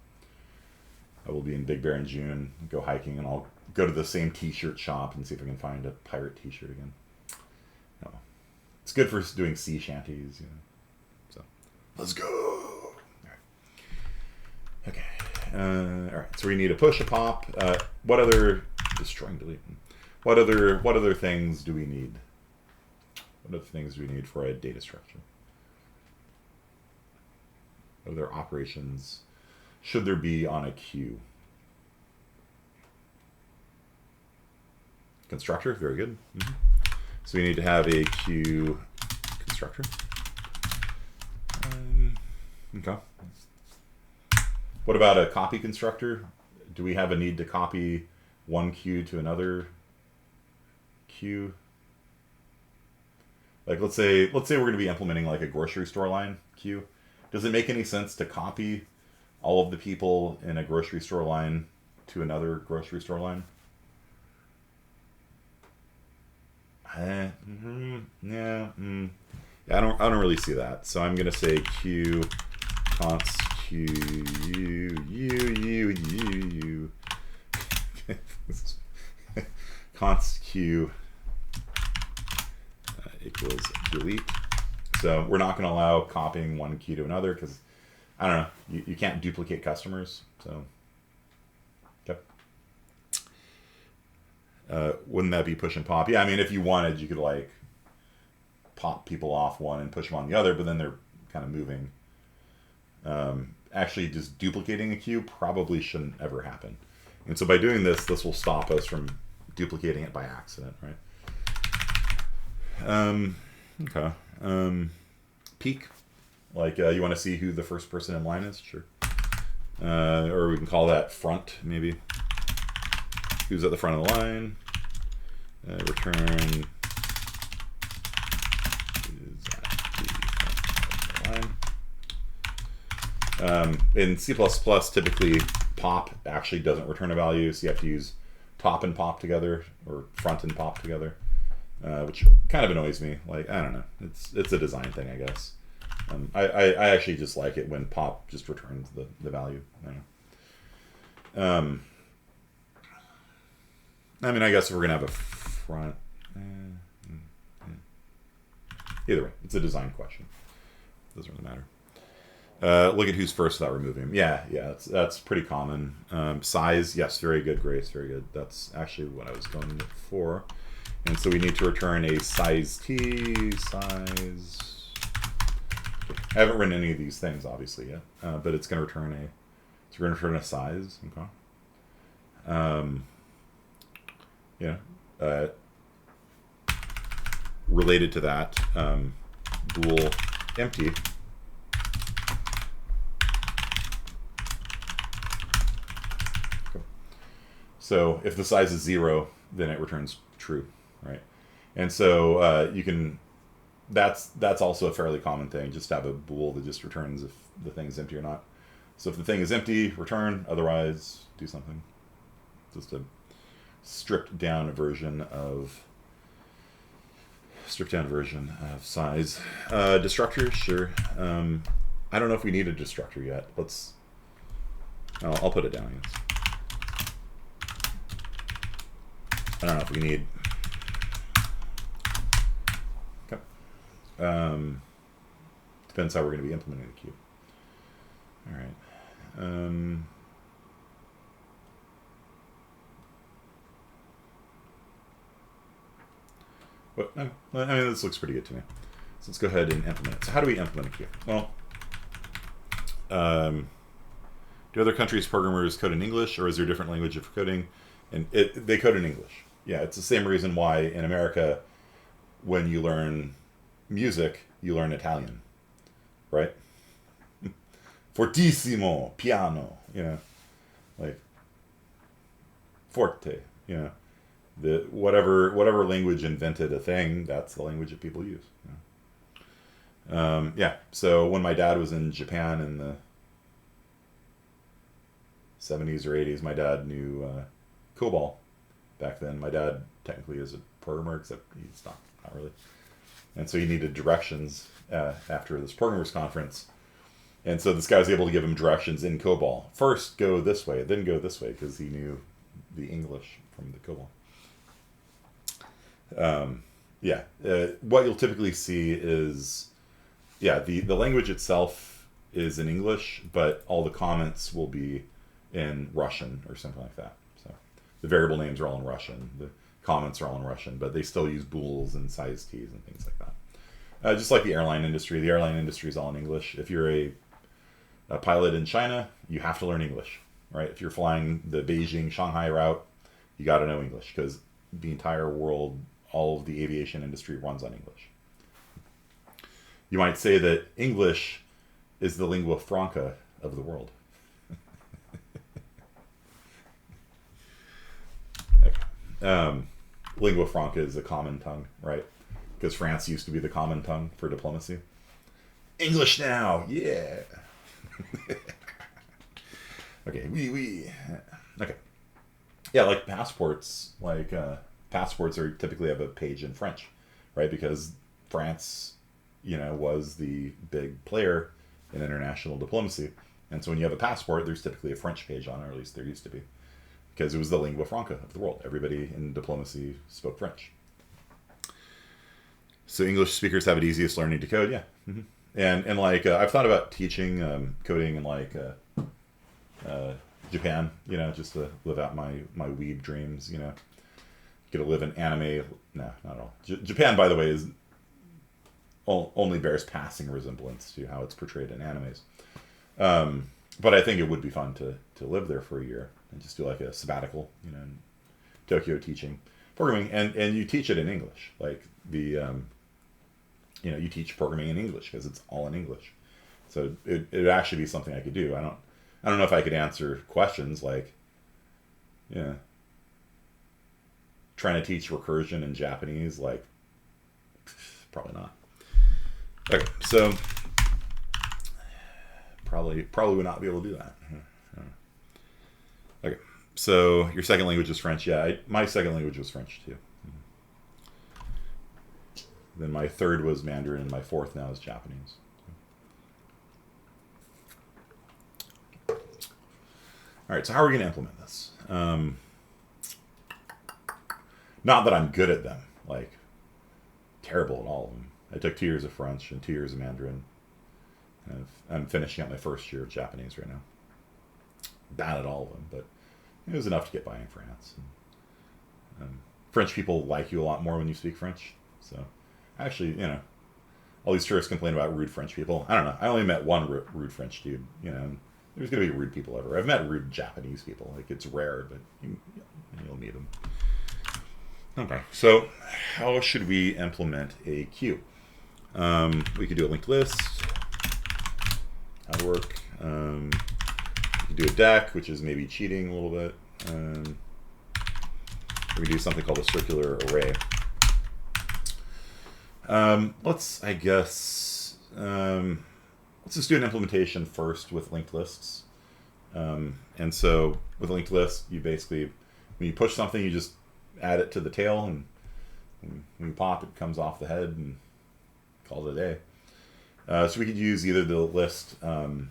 [SPEAKER 1] I will be in Big Bear in June, go hiking, and I'll go to the same T-shirt shop and see if I can find a pirate T-shirt again. Oh. It's good for doing sea shanties, you know. So, let's go. All right. Okay. All right. So we need a push, a pop. What other destroying, delete? What other things do we need? What other things do we need for a data structure? What other operations should there be on a queue? Constructor, very good. So we need to have a queue constructor. Okay. What about a copy constructor? Do we have a need to copy one queue to another queue? Like let's say we're going to be implementing like a grocery store line queue. Does it make any sense to copy all of the people in a grocery store line to another grocery store line? Yeah. I don't really see that. So I'm gonna say queue const queue you const queue equals delete. So we're not going to allow copying one queue to another because, I don't know, you can't duplicate customers. So, okay. Wouldn't that be push and pop? Yeah, I mean, if you wanted, you could like pop people off one and push them on the other, but then they're kind of moving Actually just duplicating a cube probably shouldn't ever happen. And so by doing this, this will stop us from duplicating it by accident, right? Okay. Peek. Like, you want to see who the first person in line is? Sure. Or we can call that front, maybe. Who's at the front of the line? Return is at the front of the line. In C++, typically pop actually doesn't return a value, so you have to use top and pop together, or front and pop together, which kind of annoys me. Like, I don't know. It's a design thing, I guess. I actually just like it when pop just returns the value. I don't know. I mean, I guess if we're going to have a front... Either way, it's a design question. Doesn't really matter. Look at who's first without removing him. Yeah, that's pretty common. Size, yes, very good, Grace, very good. That's actually what I was going for. And so we need to return a size t, size... I haven't written any of these things, obviously, yet, but it's going to return a size. Okay. Related to that, bool empty. Cool. So if the size is 0, then it returns true, right? And so you can. That's also a fairly common thing. Just have a bool that just returns if the thing is empty or not. So if the thing is empty, return. Otherwise, do something. Just a stripped down version of size. Destructor, sure. I don't know if we need a destructor yet. I'll put it down, I guess. I don't know if we need. Depends how we're going to be implementing the cube. All right. I mean, this looks pretty good to me. So let's go ahead and implement it. So how do we implement a cube? Well, do other countries' programmers code in English, or is there a different language of coding? And they code in English. Yeah, it's the same reason why in America, when you learn music, you learn Italian, right? Fortissimo, piano, like forte, the whatever language invented a thing, that's the language that people use. So when my dad was in Japan in the 70s or 80s, my dad knew COBOL back then. My dad technically is a programmer, except he's not really. And so he needed directions after this programmers conference. And so this guy was able to give him directions in COBOL. First, go this way, then go this way, because he knew the English from the COBOL. What you'll typically see is, the language itself is in English, but all the comments will be in Russian or something like that. So the variable names are all in Russian. The comments are all in Russian, but they still use bools and size t's and things like that. Just like the airline industry is all in English. If you're a pilot in China, you have to learn English, right? If you're flying the Beijing-Shanghai route, you got to know English, because the entire world, all of the aviation industry runs on English. You might say that English is the lingua franca of the world. Lingua franca is a common tongue, right? Because France used to be the common tongue for diplomacy. English now, yeah. Okay, okay. Yeah, like passports. Passports are typically have a page in French, right? Because France, was the big player in international diplomacy, and so when you have a passport, there's typically a French page on it, or at least there used to be, because it was the lingua franca of the world. Everybody in diplomacy spoke French. So English speakers have it easiest learning to code, yeah. Mm-hmm. And I've thought about teaching coding in Japan, just to live out my weeb dreams, get to live in anime. No, not at all. Japan, by the way, is only bears passing resemblance to how it's portrayed in animes. But I think it would be fun to live there for a year and just do like a sabbatical, in Tokyo teaching programming, and you teach it in English, like you teach programming in English because it's all in English. So it would actually be something I could do. I don't know if I could answer questions like, trying to teach recursion in Japanese, like, probably not. Okay, so probably would not be able to do that. Okay, so your second language is French. Yeah, my second language was French too. Then my third was Mandarin, and my fourth now is Japanese. All right, so how are we going to implement this? Not that I'm good at them, like terrible at all of them. I took 2 years of French and 2 years of Mandarin. I'm finishing up my first year of Japanese right now. Bad at all of them, but it was enough to get by in France. French people like you a lot more when you speak French. So, actually, all these tourists complain about rude French people. I don't know. I only met one rude French dude. There's going to be rude people everywhere. I've met rude Japanese people. Like, it's rare, but you'll meet them. Okay, so how should we implement a queue? We could do a linked list. How to work. We could do a deck, which is maybe cheating a little bit. We could do something called a circular array. Let's just do an implementation first with linked lists. And so with a linked list, you basically, when you push something, you just add it to the tail, and when you pop, it comes off the head, and call it a day. So we could use either the list. You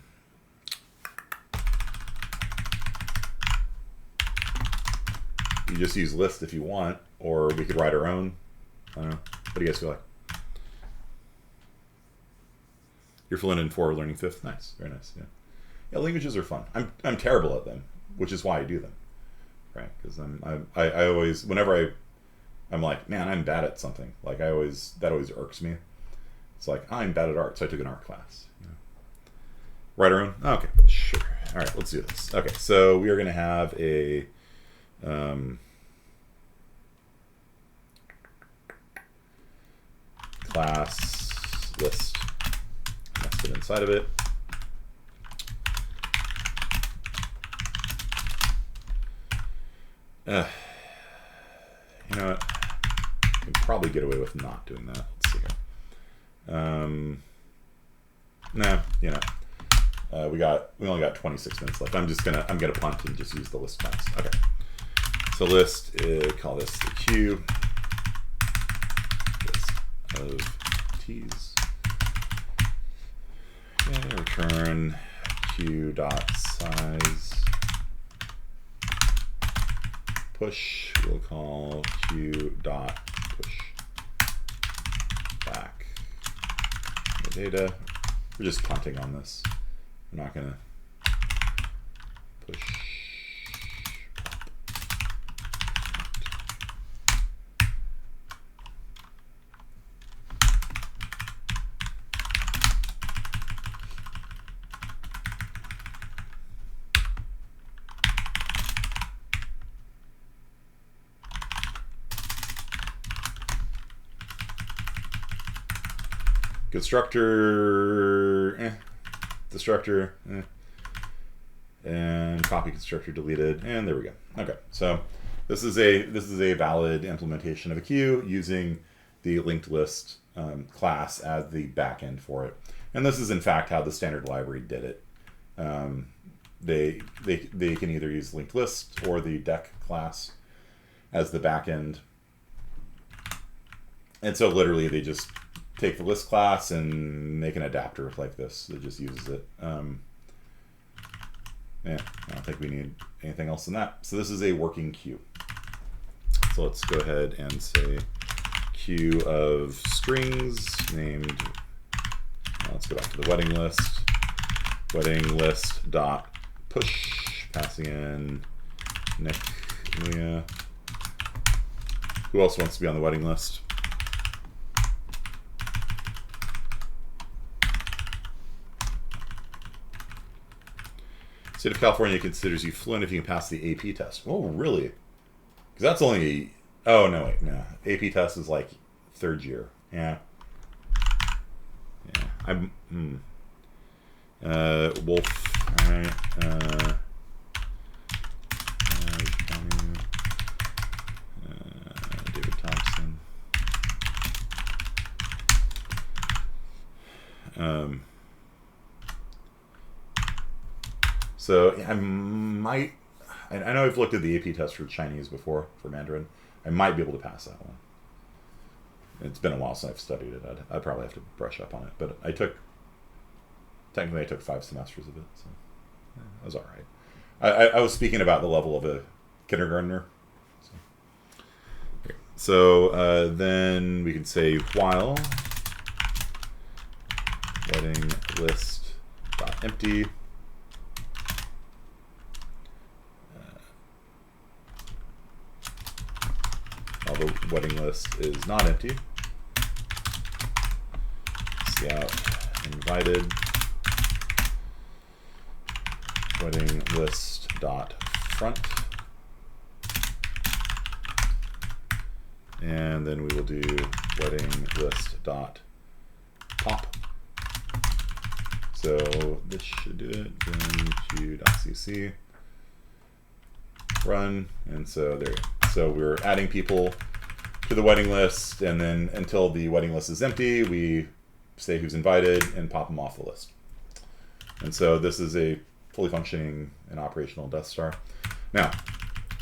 [SPEAKER 1] just use list if you want, or we could write our own. I don't know. What do you guys feel like? You're fluent in 4, learning 5th. Nice, very nice. Yeah, languages are fun. I'm terrible at them, which is why I do them, right? Because I always, whenever I'm like, man, I'm bad at something. Like that always irks me. It's like, I'm bad at art, so I took an art class. Write our own? Okay, sure. All right, let's do this. Okay, so we are going to have a class list nested inside of it. You know what? I can probably get away with not doing that. Let's see here. We only got 26 minutes left. I'm gonna punt and just use the list class. Okay. So list, call this the queue. List of t's. Okay, return queue dot size. Push, we'll call queue dot push back the data. We're just punting on this. I'm not gonna push. Constructor, destructor, and copy constructor deleted, and there we go. Okay, so this is a valid implementation of a queue using the linked list class as the backend for it, and this is in fact how the standard library did it. They can either use linked list or the deck class as the backend, and so literally they just take the list class and make an adapter like this that just uses it. Yeah, I don't think we need anything else than that. So this is a working queue. So let's go ahead and say queue of strings named, let's go back to the wedding list. Wedding list dot push, passing in Nick, Leah. Who else wants to be on the wedding list? State of California considers you fluent if you can pass the AP test. Oh, really? Because that's only... Oh, no, wait, no. AP test is like 3rd year. Yeah. Yeah. Wolf. All right. David Thompson. So I might... I know I've looked at the AP test for Chinese before, for Mandarin. I might be able to pass that one. It's been a while since I've studied it. I'd probably have to brush up on it. But technically I took 5 semesters of it, so yeah, that was all right. I was speaking about the level of a kindergartner. So then we can say while wedding list dot empty. While the wedding list is not empty. Scout invited. Wedding list dot front. And then we will do wedding list dot pop. So this should do it. Then q.cc run, and so there. So we're adding people to the wedding list, and then until the wedding list is empty, we say who's invited and pop them off the list. And so this is a fully functioning and operational Death Star. Now,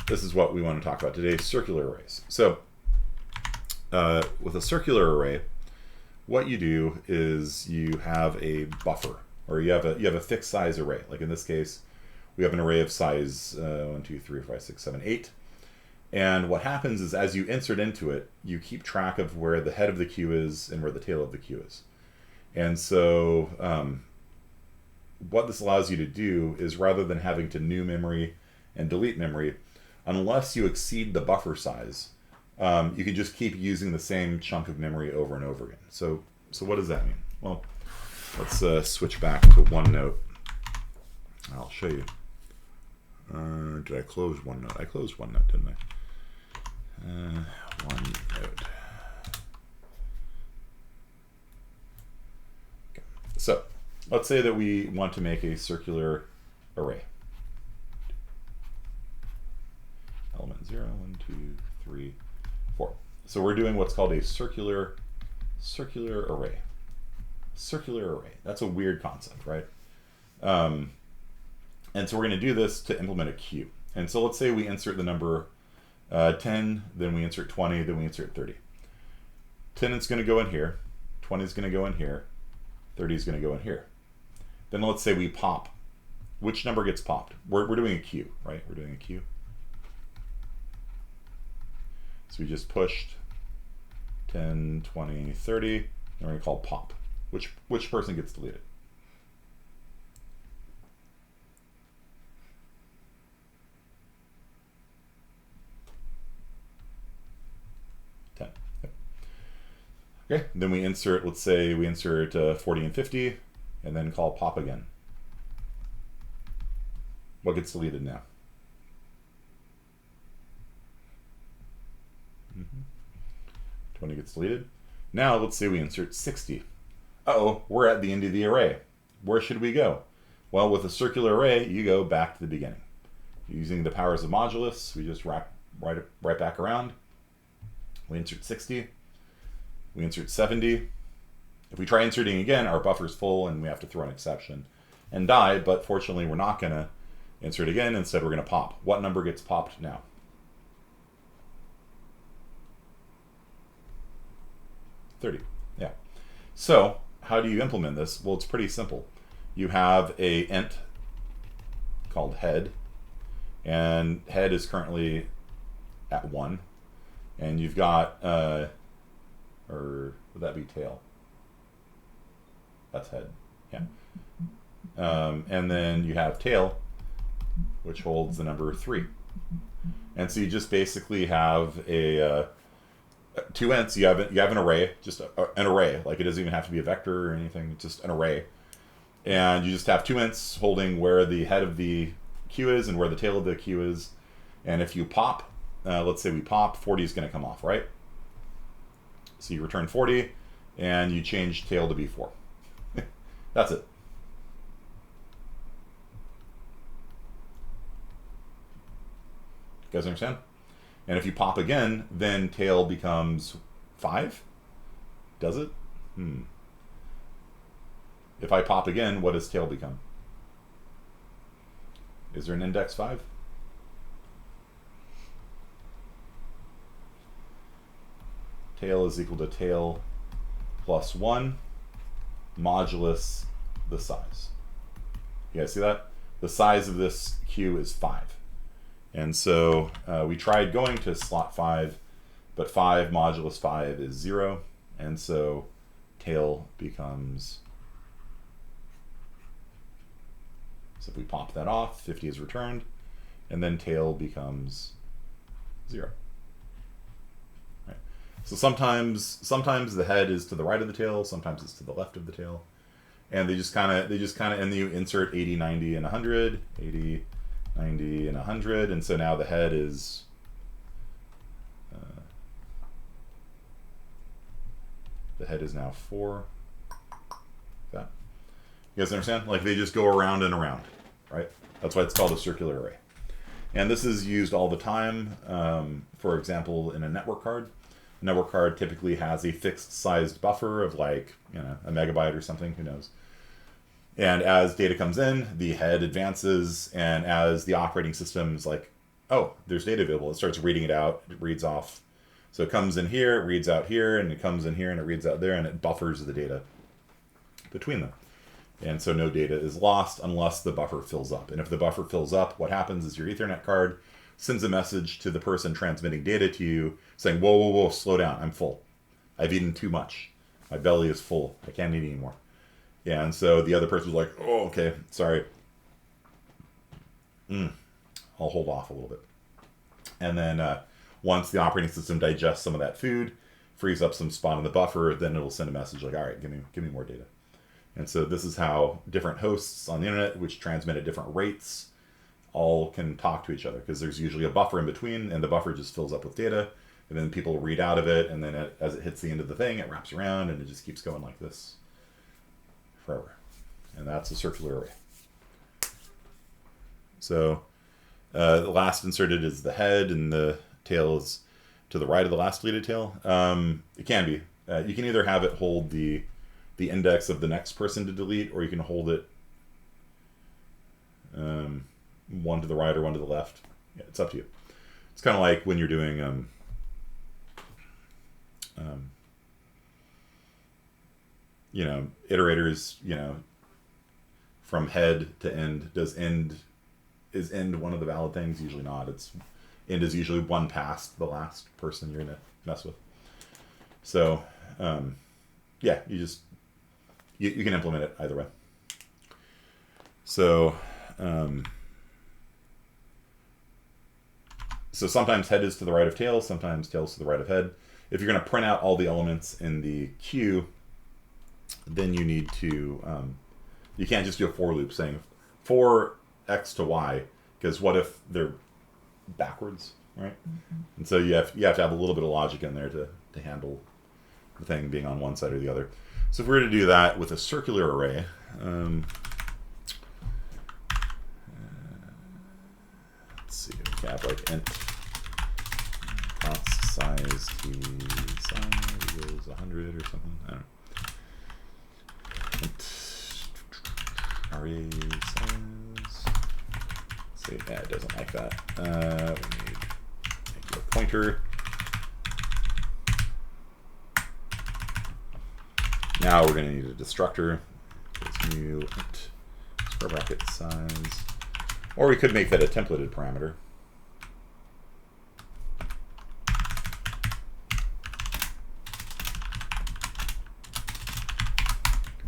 [SPEAKER 1] this is what we want to talk about today: circular arrays. So with a circular array, what you do is you have a buffer, or you have a fixed size array. Like in this case, we have an array of size 1, 2, 3, 4, 5, 6, 7, 8. And what happens is as you insert into it, you keep track of where the head of the queue is and where the tail of the queue is. And so what this allows you to do is, rather than having to new memory and delete memory, unless you exceed the buffer size, you can just keep using the same chunk of memory over and over again. So what does that mean? Well, let's switch back to OneNote. I'll show you. Did I close OneNote? I closed OneNote, didn't I? OneNote. Okay. So let's say that we want to make a circular array. Element 0, 1, 2, 3, 4. So we're doing what's called a circular array. Circular array. That's a weird concept, right? And so we're going to do this to implement a queue. And so let's say we insert the number 10, then we insert 20, then we insert 30. 10 is going to go in here, 20 is going to go in here, 30 is going to go in here. Then let's say we pop. Which number gets popped? We're doing a queue, right? We're doing a queue. So we just pushed 10, 20, 30, and we're going to call pop. Which person gets deleted? 10. Yep. Okay, then we insert, let's say we insert 40 and 50, and then call pop again. What gets deleted now? 20 gets deleted. Now let's say we insert 60. Uh-oh, we're at the end of the array. Where should we go? Well, with a circular array, you go back to the beginning. Using the powers of modulus, we just wrap right back around. We insert 60. We insert 70. If we try inserting again, our buffer's full and we have to throw an exception and die, but fortunately we're not going to insert again. Instead, we're going to pop. What number gets popped now? 30. Yeah. So how do you implement this? Well, it's pretty simple. You have a int called head, and head is currently at 1, and you've got or would that be tail? That's head. Yeah. And then you have tail, which holds the number 3. And so you just basically have a 2 ints. You have an array, just an array. Like it doesn't even have to be a vector or anything. It's just an array. And you just have two ints holding where the head of the queue is and where the tail of the queue is. And if you pop, let's say we pop, 40 is going to come off, right? So you return 40, and you change tail to B4. That's it. You guys understand? And if you pop again, then tail becomes 5? Does it? If I pop again, what does tail become? Is there an index 5? Tail is equal to tail plus 1 modulus the size. You guys see that? The size of this queue is 5. And so we tried going to slot 5, but 5 modulus 5 is 0. And so tail becomes... So if we pop that off, 50 is returned, and then tail becomes 0. Right. So sometimes the head is to the right of the tail, sometimes it's to the left of the tail, and they just kind of and you insert 80, 90, and 100, 80, 90, and 100, and so now the head is now 4. That. You guys understand? Like they just go around and around, right? That's why it's called a circular array. And this is used all the time. For example, in a network card. A network card typically has a fixed sized buffer of like, a megabyte or something, who knows. And as data comes in, the head advances, and as the operating system is like, oh, there's data available, it starts reading it out, it reads off. So it comes in here, it reads out here, and it comes in here, and it reads out there, and it buffers the data between them. And so no data is lost unless the buffer fills up. And if the buffer fills up, what happens is your Ethernet card sends a message to the person transmitting data to you saying, whoa, whoa, whoa, slow down, I'm full. I've eaten too much. My belly is full. I can't eat anymore. Yeah, and so the other person's like, oh, okay, sorry. I'll hold off a little bit. And then once the operating system digests some of that food, frees up some spot in the buffer, then it'll send a message like, all right, give me more data. And so this is how different hosts on the internet, which transmit at different rates, all can talk to each other, because there's usually a buffer in between, and the buffer just fills up with data, and then people read out of it, and then as it hits the end of the thing, it wraps around, and it just keeps going like this forever. And that's a circular array. So the last inserted is the head, and the tail is to the right of the last deleted tail. It can be. You can either have it hold the index of the next person to delete, or you can hold it one to the right or one to the left. Yeah, it's up to you. It's kind of like when you're doing iterators, from head to end. Is end one of the valid things? Usually not. End is usually one past the last person you're gonna mess with. So yeah, you can implement it either way. So so sometimes head is to the right of tail, sometimes tail is to the right of head. If you're going to print out all the elements in the queue, then you need to, you can't just do a for loop saying for x to y, because what if they're backwards, right? Mm-hmm. And so you have to have a little bit of logic in there to handle the thing being on one side or the other. So if we were to do that with a circular array, let's see, we can have like int cost size t size is 100 or something. I don't know. Int array size. Let's see, yeah, it doesn't like that. We need make it a pointer. Now we're going to need a destructor. It's new int square bracket size. Or we could make that a templated parameter.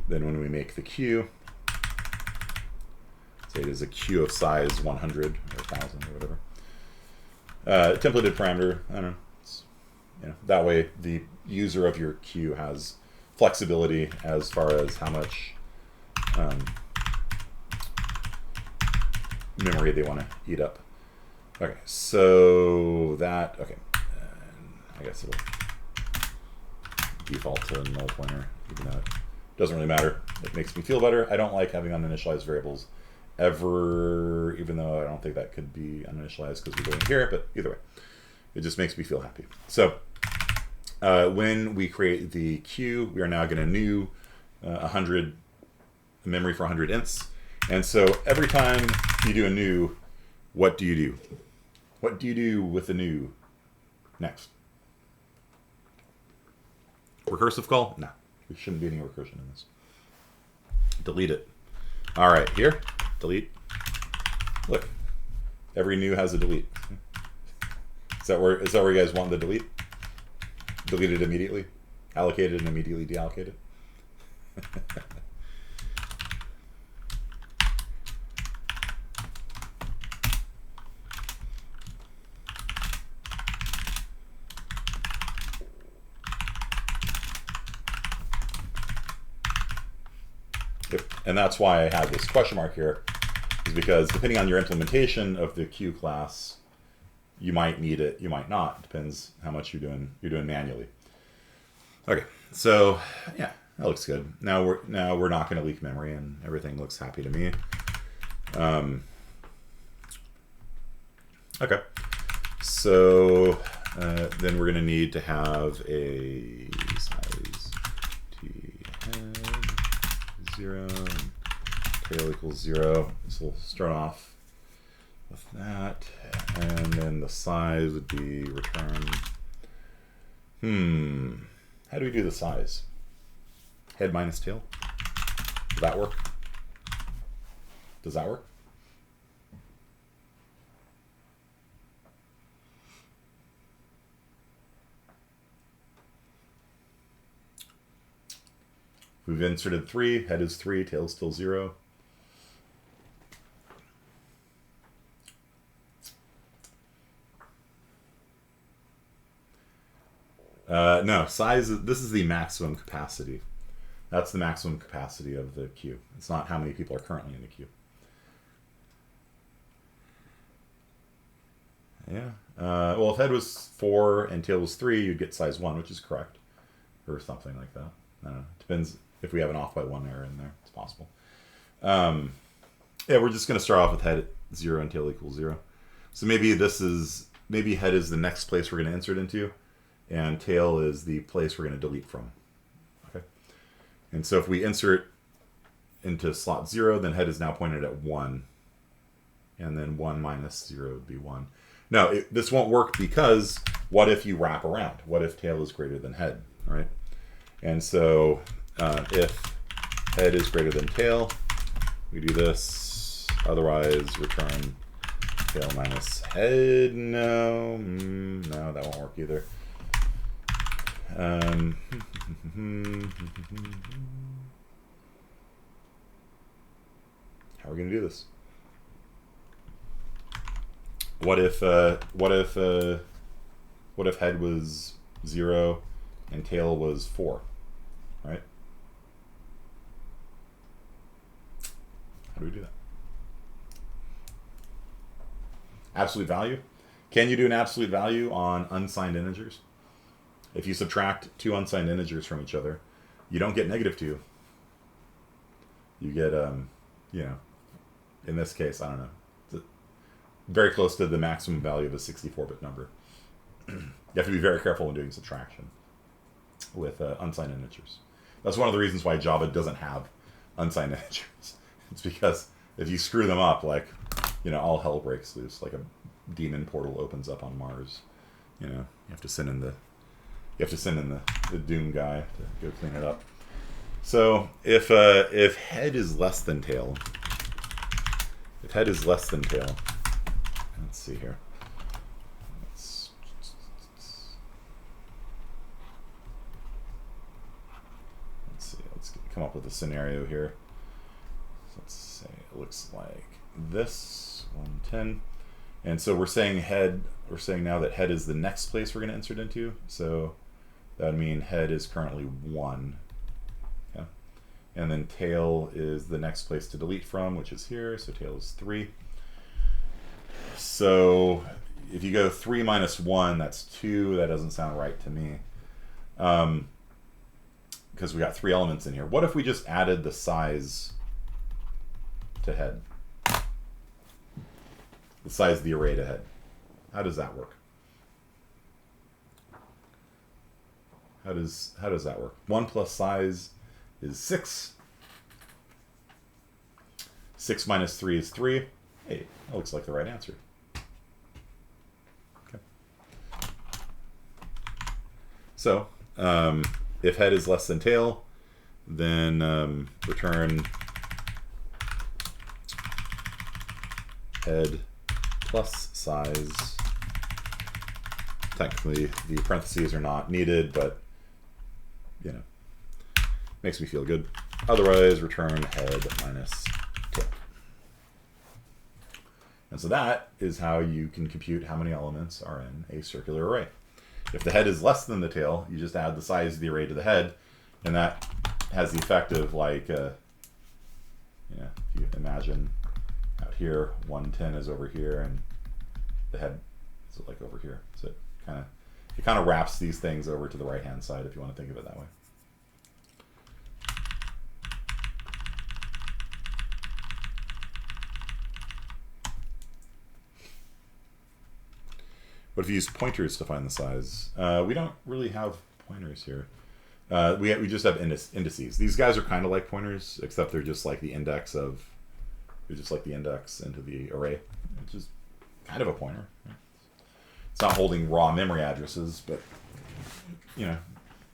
[SPEAKER 1] Then when we make the queue, say it is a queue of size 100 or 1,000 or whatever. Templated parameter, I don't know. That way the user of your queue has flexibility as far as how much memory they want to eat up. Okay, so that, okay, and I guess it'll default to null pointer, even though it doesn't really matter. It makes me feel better. I don't like having uninitialized variables ever, even though I don't think that could be uninitialized because we're doing it here, but either way, it just makes me feel happy. So when we create the queue, we are now going to new 100 memory for 100 ints. And so every time you do a new, what do you do? What do you do with the new next? Recursive call? No, there shouldn't be any recursion in this. Delete it. All right, here, delete. Look, every new has a delete. Is that where you guys want the delete? Delete it immediately, allocate it and immediately deallocate it. And that's why I have this question mark here, is because depending on your implementation of the queue class, you might need it, you might not. Depends how much you're doing manually. Okay, so yeah, that looks good. Now we're not going to leak memory, and everything looks happy to me. Okay, so then we're going to need to have a size t head 0 and tail equals 0. So we'll start off with that, and then the size would be return. How do we do the size? Head minus tail. Does that work? Does that work? We've inserted 3, head is 3, tail is still 0. No, size, this is the maximum capacity. That's the maximum capacity of the queue. It's not how many people are currently in the queue. Yeah. Well, if head was 4 and tail was 3, you'd get size 1, which is correct. Or something like that. I don't know. Depends if we have an off by 1 error in there. It's possible. Yeah, we're just going to start off with head at 0 and tail equals 0. So maybe head is the next place we're going to insert into, and tail is the place we're going to delete from. Okay. And so if we insert into slot 0, then head is now pointed at 1. And then 1 minus 0 would be 1. Now, this won't work because what if you wrap around? What if tail is greater than head, right? And so if head is greater than tail, we do this. Otherwise, return tail minus head. No, no, that won't work either. How are we going to do this? What if head was 0 and tail was 4, right? How do we do that? Absolute value. Can you do an absolute value on unsigned integers? If you subtract 2 unsigned integers from each other, you don't get -2. You get, you know, in this case, I don't know, very close to the maximum value of a 64-bit number. You have to be very careful when doing subtraction with unsigned integers. That's one of the reasons why Java doesn't have unsigned integers. It's because if you screw them up, like, you know, all hell breaks loose. Like a demon portal opens up on Mars. You know, you have to send in the Doom guy to go clean it up. So if head is less than tail, let's see here. Let's see. Let's come up with a scenario here. So let's say it looks like this 110, and so we're saying head. We're saying now that head is the next place we're going to insert into. So that would mean head is currently 1. Yeah, and then tail is the next place to delete from, which is here. So tail is 3. So if you go 3 minus 1, that's 2. That doesn't sound right to me. Because we got 3 elements in here. What if we just added the size to head? The size of the array to head. How does that work? How does that work? 1 plus size is 6. 6 minus 3 is 3. Hey, that looks like the right answer. Okay. So, if head is less than tail, then return head plus size. Technically, the parentheses are not needed, but, you know, makes me feel good. Otherwise, return head minus tail. And so that is how you can compute how many elements are in a circular array. If the head is less than the tail, you just add the size of the array to the head, and that has the effect of like, you know, if you imagine out here, 110 is over here, and the head is like over here. So it kind of wraps these things over to the right-hand side, if you want to think of it that way. What if you use pointers to find the size? We don't really have pointers here. We just have indices. These guys are kind of like pointers, except they're just like the index of, they're just like the index into the array, which is kind of a pointer. It's not holding raw memory addresses, but, you know,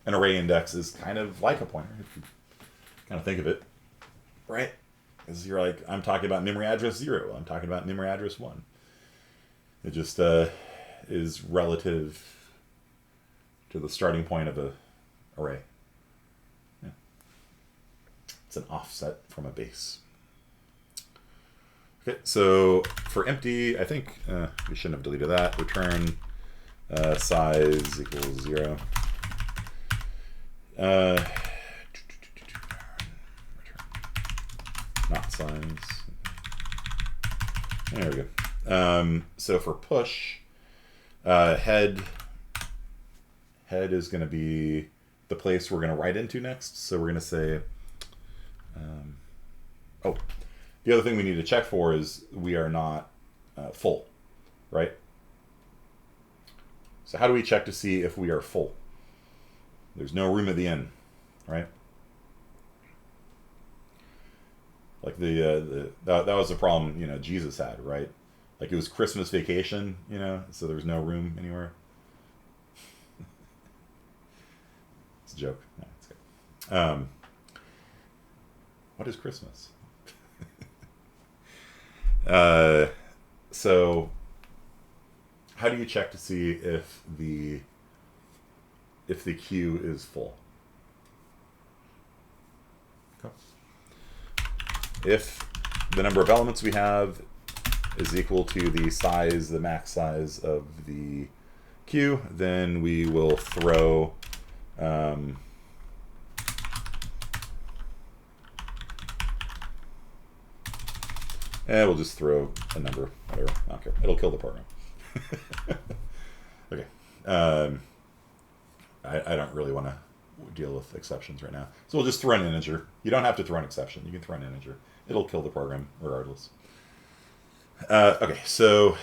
[SPEAKER 1] an array index is kind of like a pointer, if you kind of think of it, right? Because you're like, I'm talking about memory address 0. I'm talking about memory address 1. It just is relative to the starting point of a array. Yeah. It's an offset from a base. Okay, so for empty, I think we shouldn't have deleted that. Return size equals 0. Return not size. There we go. So for push, head is going to be the place we're going to write into next. So we're going to say, oh, the other thing we need to check for is we are not full, right? So how do we check to see if we are full? There's no room at the end, right? Like that was the problem, you know, Jesus had, right? Like it was Christmas vacation, you know, so there's no room anywhere. It's a joke. No, it's good. What is Christmas? So how do you check to see if the queue is full? Okay. If the number of elements we have is equal to the size, the max size of the queue, then we will throw we'll just throw a number, whatever. I don't care. It'll kill the program. Okay. I don't really want to deal with exceptions right now. So we'll just throw an integer. You don't have to throw an exception. You can throw an integer. It'll kill the program regardless. Okay, so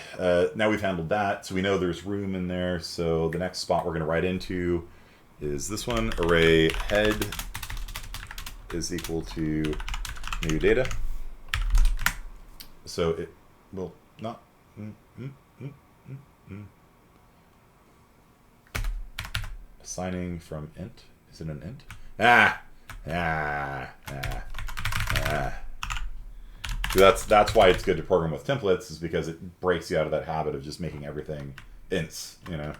[SPEAKER 1] now we've handled that. So we know there's room in there. So the next spot we're going to write into is this one. Array head is equal to new data. So it will not... Assigning from int. Is it an int? So that's why it's good to program with templates, is because it breaks you out of that habit of just making everything ints, you know.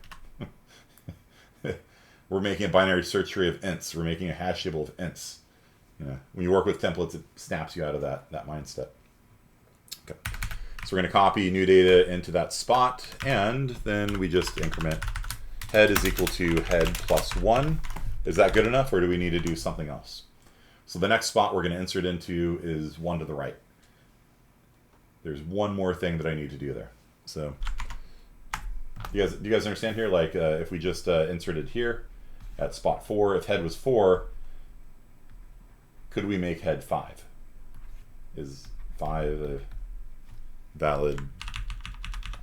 [SPEAKER 1] We're making a binary search tree of ints. We're making a hash table of ints. You know, when you work with templates, it snaps you out of that mindset. Okay. So we're going to copy new data into that spot, and then we just increment head is equal to head plus 1. Is that good enough, or do we need to do something else? So the next spot we're going to insert into is 1 to the right. There's one more thing that I need to do there. So do you guys understand here? Like if we just inserted here at spot 4, if head was 4, could we make head 5? Is 5 a valid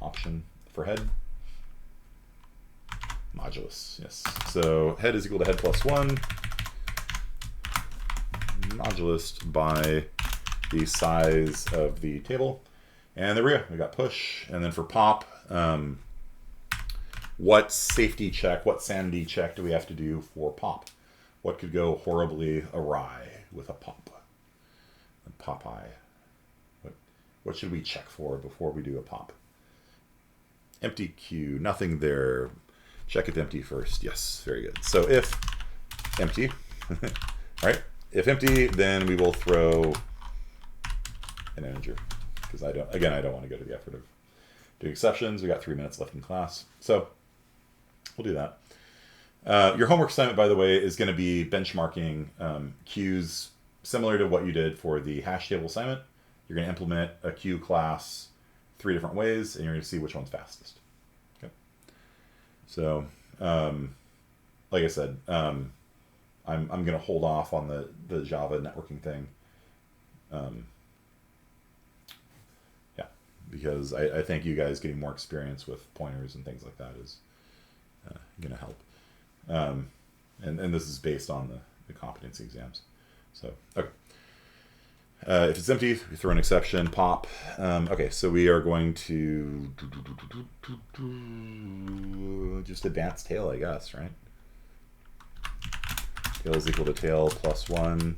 [SPEAKER 1] option for head? Modulus, yes. So head is equal to head plus 1, modulus by the size of the table. And there we go. We got push. And then for pop, what safety check, what sanity check do we have to do for pop? What could go horribly awry with a pop? A Popeye. What should we check for before we do a pop? Empty queue, nothing there. Check if empty first. Yes, very good. So if empty, right? If empty, then we will throw an integer, because I don't want to go to the effort of doing exceptions. We got 3 minutes left in class, so we'll do that. Your homework assignment, by the way, is going to be benchmarking queues similar to what you did for the hash table assignment. You're going to implement a queue class 3 different ways, and you're going to see which one's fastest. Okay. So, like I said, I'm going to hold off on the Java networking thing. Yeah, because I think you guys getting more experience with pointers and things like that is going to help. And this is based on the competency exams. So, okay. If it's empty, we throw an exception, pop. Okay, so we are going to just advance tail, I guess, right? Tail is equal to tail plus 1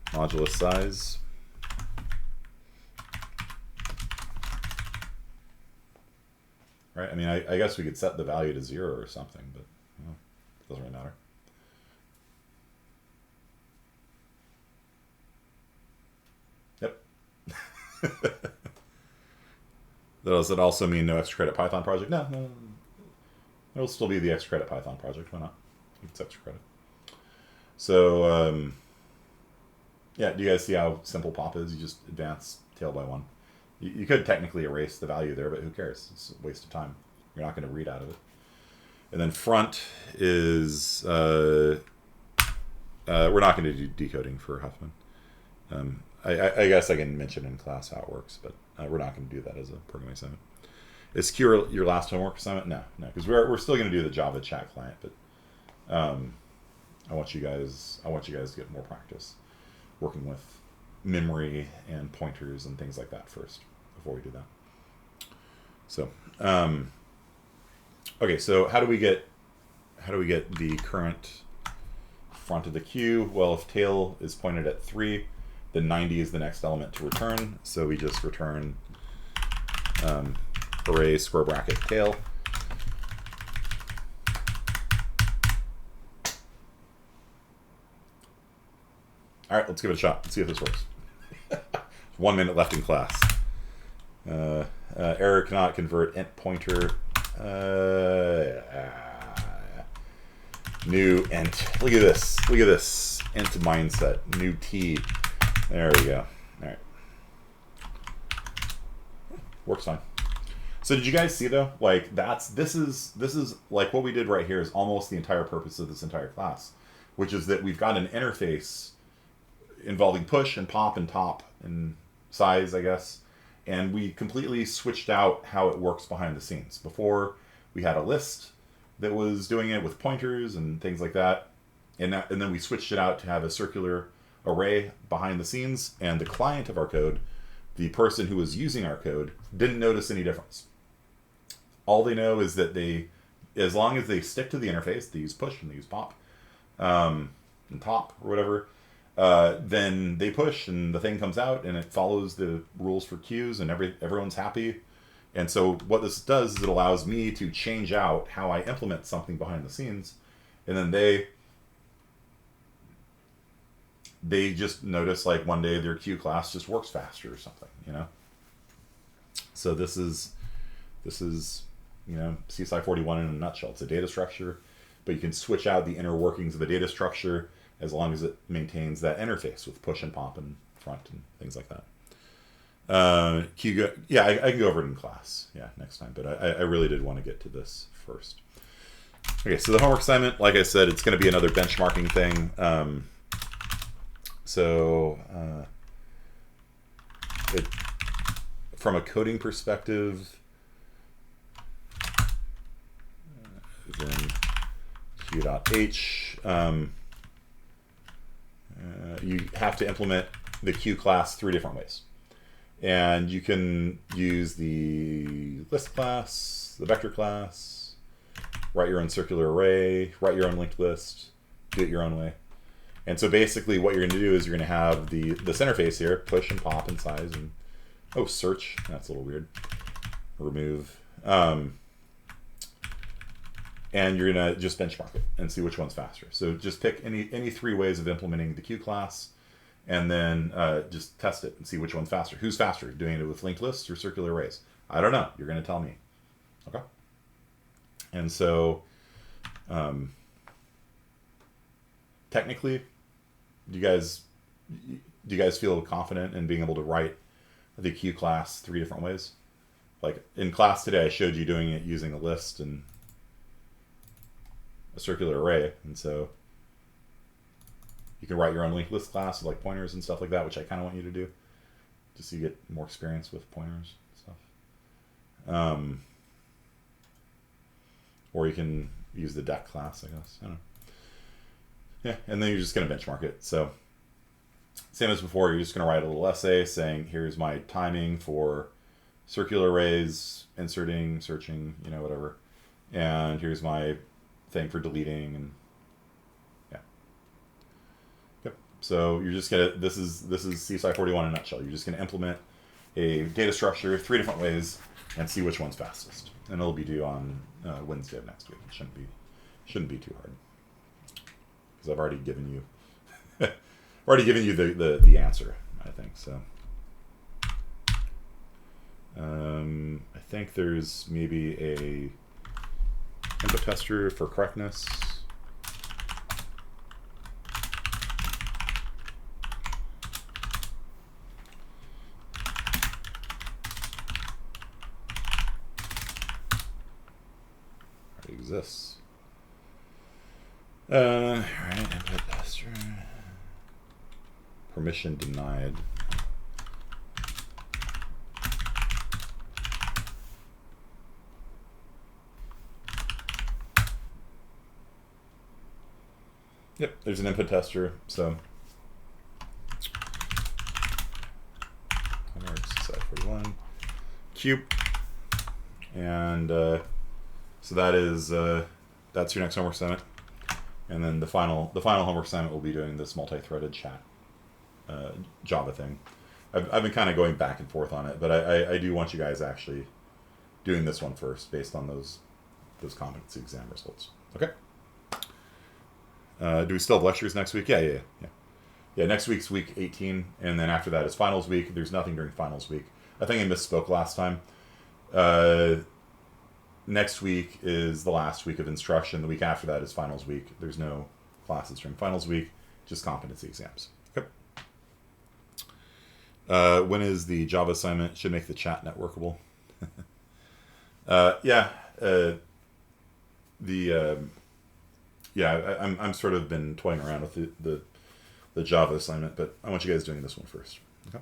[SPEAKER 1] modulus size. Right, I mean, I guess we could set the value to 0 or something, but well, it doesn't really matter. Does it also mean no extra credit Python project? No. It'll still be the extra credit Python project. Why not? It's extra credit. So, yeah, do you guys see how simple pop is? You just advance tail by 1. You could technically erase the value there, but who cares? It's a waste of time. You're not going to read out of it. And then front is, we're not going to do decoding for Huffman. I guess I can mention in class how it works, but we're not going to do that as a programming assignment. Is Q your last homework assignment? No, because we're still going to do the Java chat client, but I want you guys to get more practice working with memory and pointers and things like that first before we do that. So, okay, so how do we get the current front of the queue? Well, if tail is pointed at 3, then 90 is the next element to return. So we just return array square bracket tail. All right, let's give it a shot. Let's see if this works. 1 minute left in class. Error cannot convert int pointer. New int. Look at this. Look at this. Int mindset. New T. There we go. All right. Works fine. So did you guys see though? Like this is like what we did right here is almost the entire purpose of this entire class, which is that we've got an interface involving push and pop and top and size, I guess. And we completely switched out how it works behind the scenes. Before, we had a list that was doing it with pointers and things like that. And then we switched it out to have a circular array behind the scenes. And the client of our code, the person who was using our code, didn't notice any difference. All they know is that as long as they stick to the interface, they use push and they use pop and top or whatever, then they push and the thing comes out and it follows the rules for queues and everyone's happy. And so what this does is it allows me to change out how I implement something behind the scenes, and then they just notice like one day their queue class just works faster or something, you know. So this is CSI 41 in a nutshell. It's a data structure, but you can switch out the inner workings of the data structure as long as it maintains that interface with push and pop and front and things like that. I can go over it in class, next time. But I really did want to get to this first. Okay, so the homework assignment, like I said, it's going to be another benchmarking thing. From a coding perspective, then q.h, you have to implement the q class 3 different ways. And you can use the list class, the vector class, write your own circular array, write your own linked list, do it your own way. And so basically what you're going to do is you're going to have this interface here, push and pop and size, and search, that's a little weird, remove, and you're going to just benchmark it and see which one's faster. So just pick any 3 ways of implementing the Q class, and then just test it and see which one's faster. Who's faster, doing it with linked lists or circular arrays? I don't know. You're going to tell me. Okay. And so, technically, do you guys feel confident in being able to write the Q class 3 different ways? Like in class today, I showed you doing it using a list and a circular array, and so you can write your own linked list class with like pointers and stuff like that, which I kind of want you to do, just so you get more experience with pointers and stuff. Or you can use the deck class, I guess. I don't know. Yeah, and then you're just going to benchmark it. So same as before, you're just going to write a little essay saying, here's my timing for circular arrays, inserting, searching, whatever. And here's my thing for deleting, and so you're just gonna, this is CSI 41 in a nutshell. You're just gonna implement a data structure 3 different ways and see which one's fastest. And it'll be due on Wednesday of next week. It shouldn't be too hard, because I've already given you the answer, I think. So I think there's maybe a input tester for correctness. Exists. Right, input tester. Permission denied. Yep, there's an input tester, so side 41 cube, and so that's your next homework assignment, and then the final homework assignment will be doing this multi-threaded chat Java thing. I've been kind of going back and forth on it, but I do want you guys actually doing this one first based on those competency exam results. Okay. Do we still have lectures next week? Yeah. Next week's week 18, and then after that is finals week. There's nothing during finals week. I think I misspoke last time. Next week is the last week of instruction. The week after that is finals week. There's no classes during finals week, just competency exams. Okay. When is the Java assignment? Should make the chat networkable. I'm sort of been toying around with the Java assignment, but I want you guys doing this one first. Okay.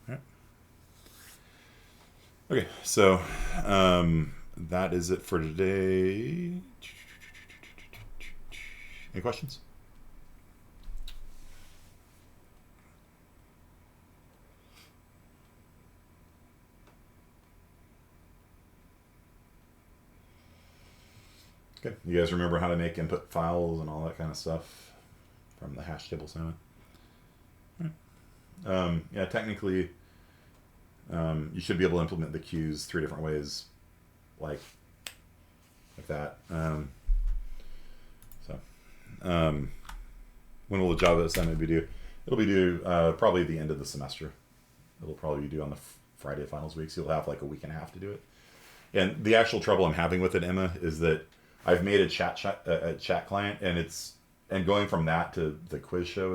[SPEAKER 1] All right. Okay, so that is it for today. Any questions? Okay, you guys remember how to make input files and all that kind of stuff from the hash table assignment? Right. Technically, you should be able to implement the queues 3 different ways, like that. When will the Java assignment be due? It'll be due probably the end of the semester. It'll probably be due on the Friday of finals week, so you'll have like a week and a half to do it. And the actual trouble I'm having with it, Emma, is that I've made a chat client, and going from that to the quiz show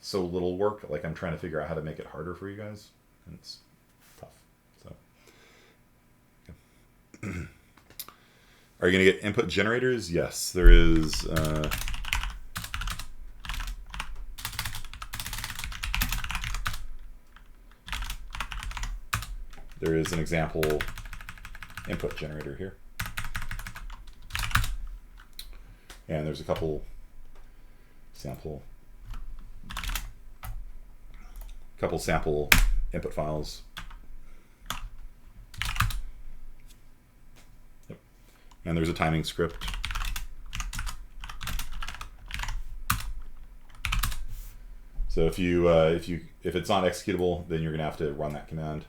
[SPEAKER 1] so little work. Like I'm trying to figure out how to make it harder for you guys, and it's tough. So, yeah. Are you going to get input generators? Yes, there is. There is an example input generator here. And there's a couple sample input files. Yep. And there's a timing script. So if it's not executable, then you're gonna have to run that command.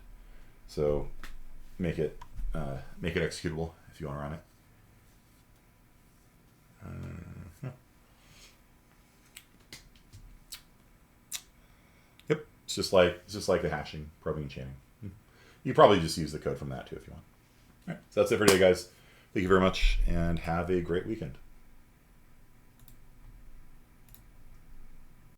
[SPEAKER 1] So make it executable if you want to run it. Yep, it's just like the hashing, probing, and chaining. You probably just use the code from that too if you want. All right, so that's it for today, guys. Thank you very much, and have a great weekend.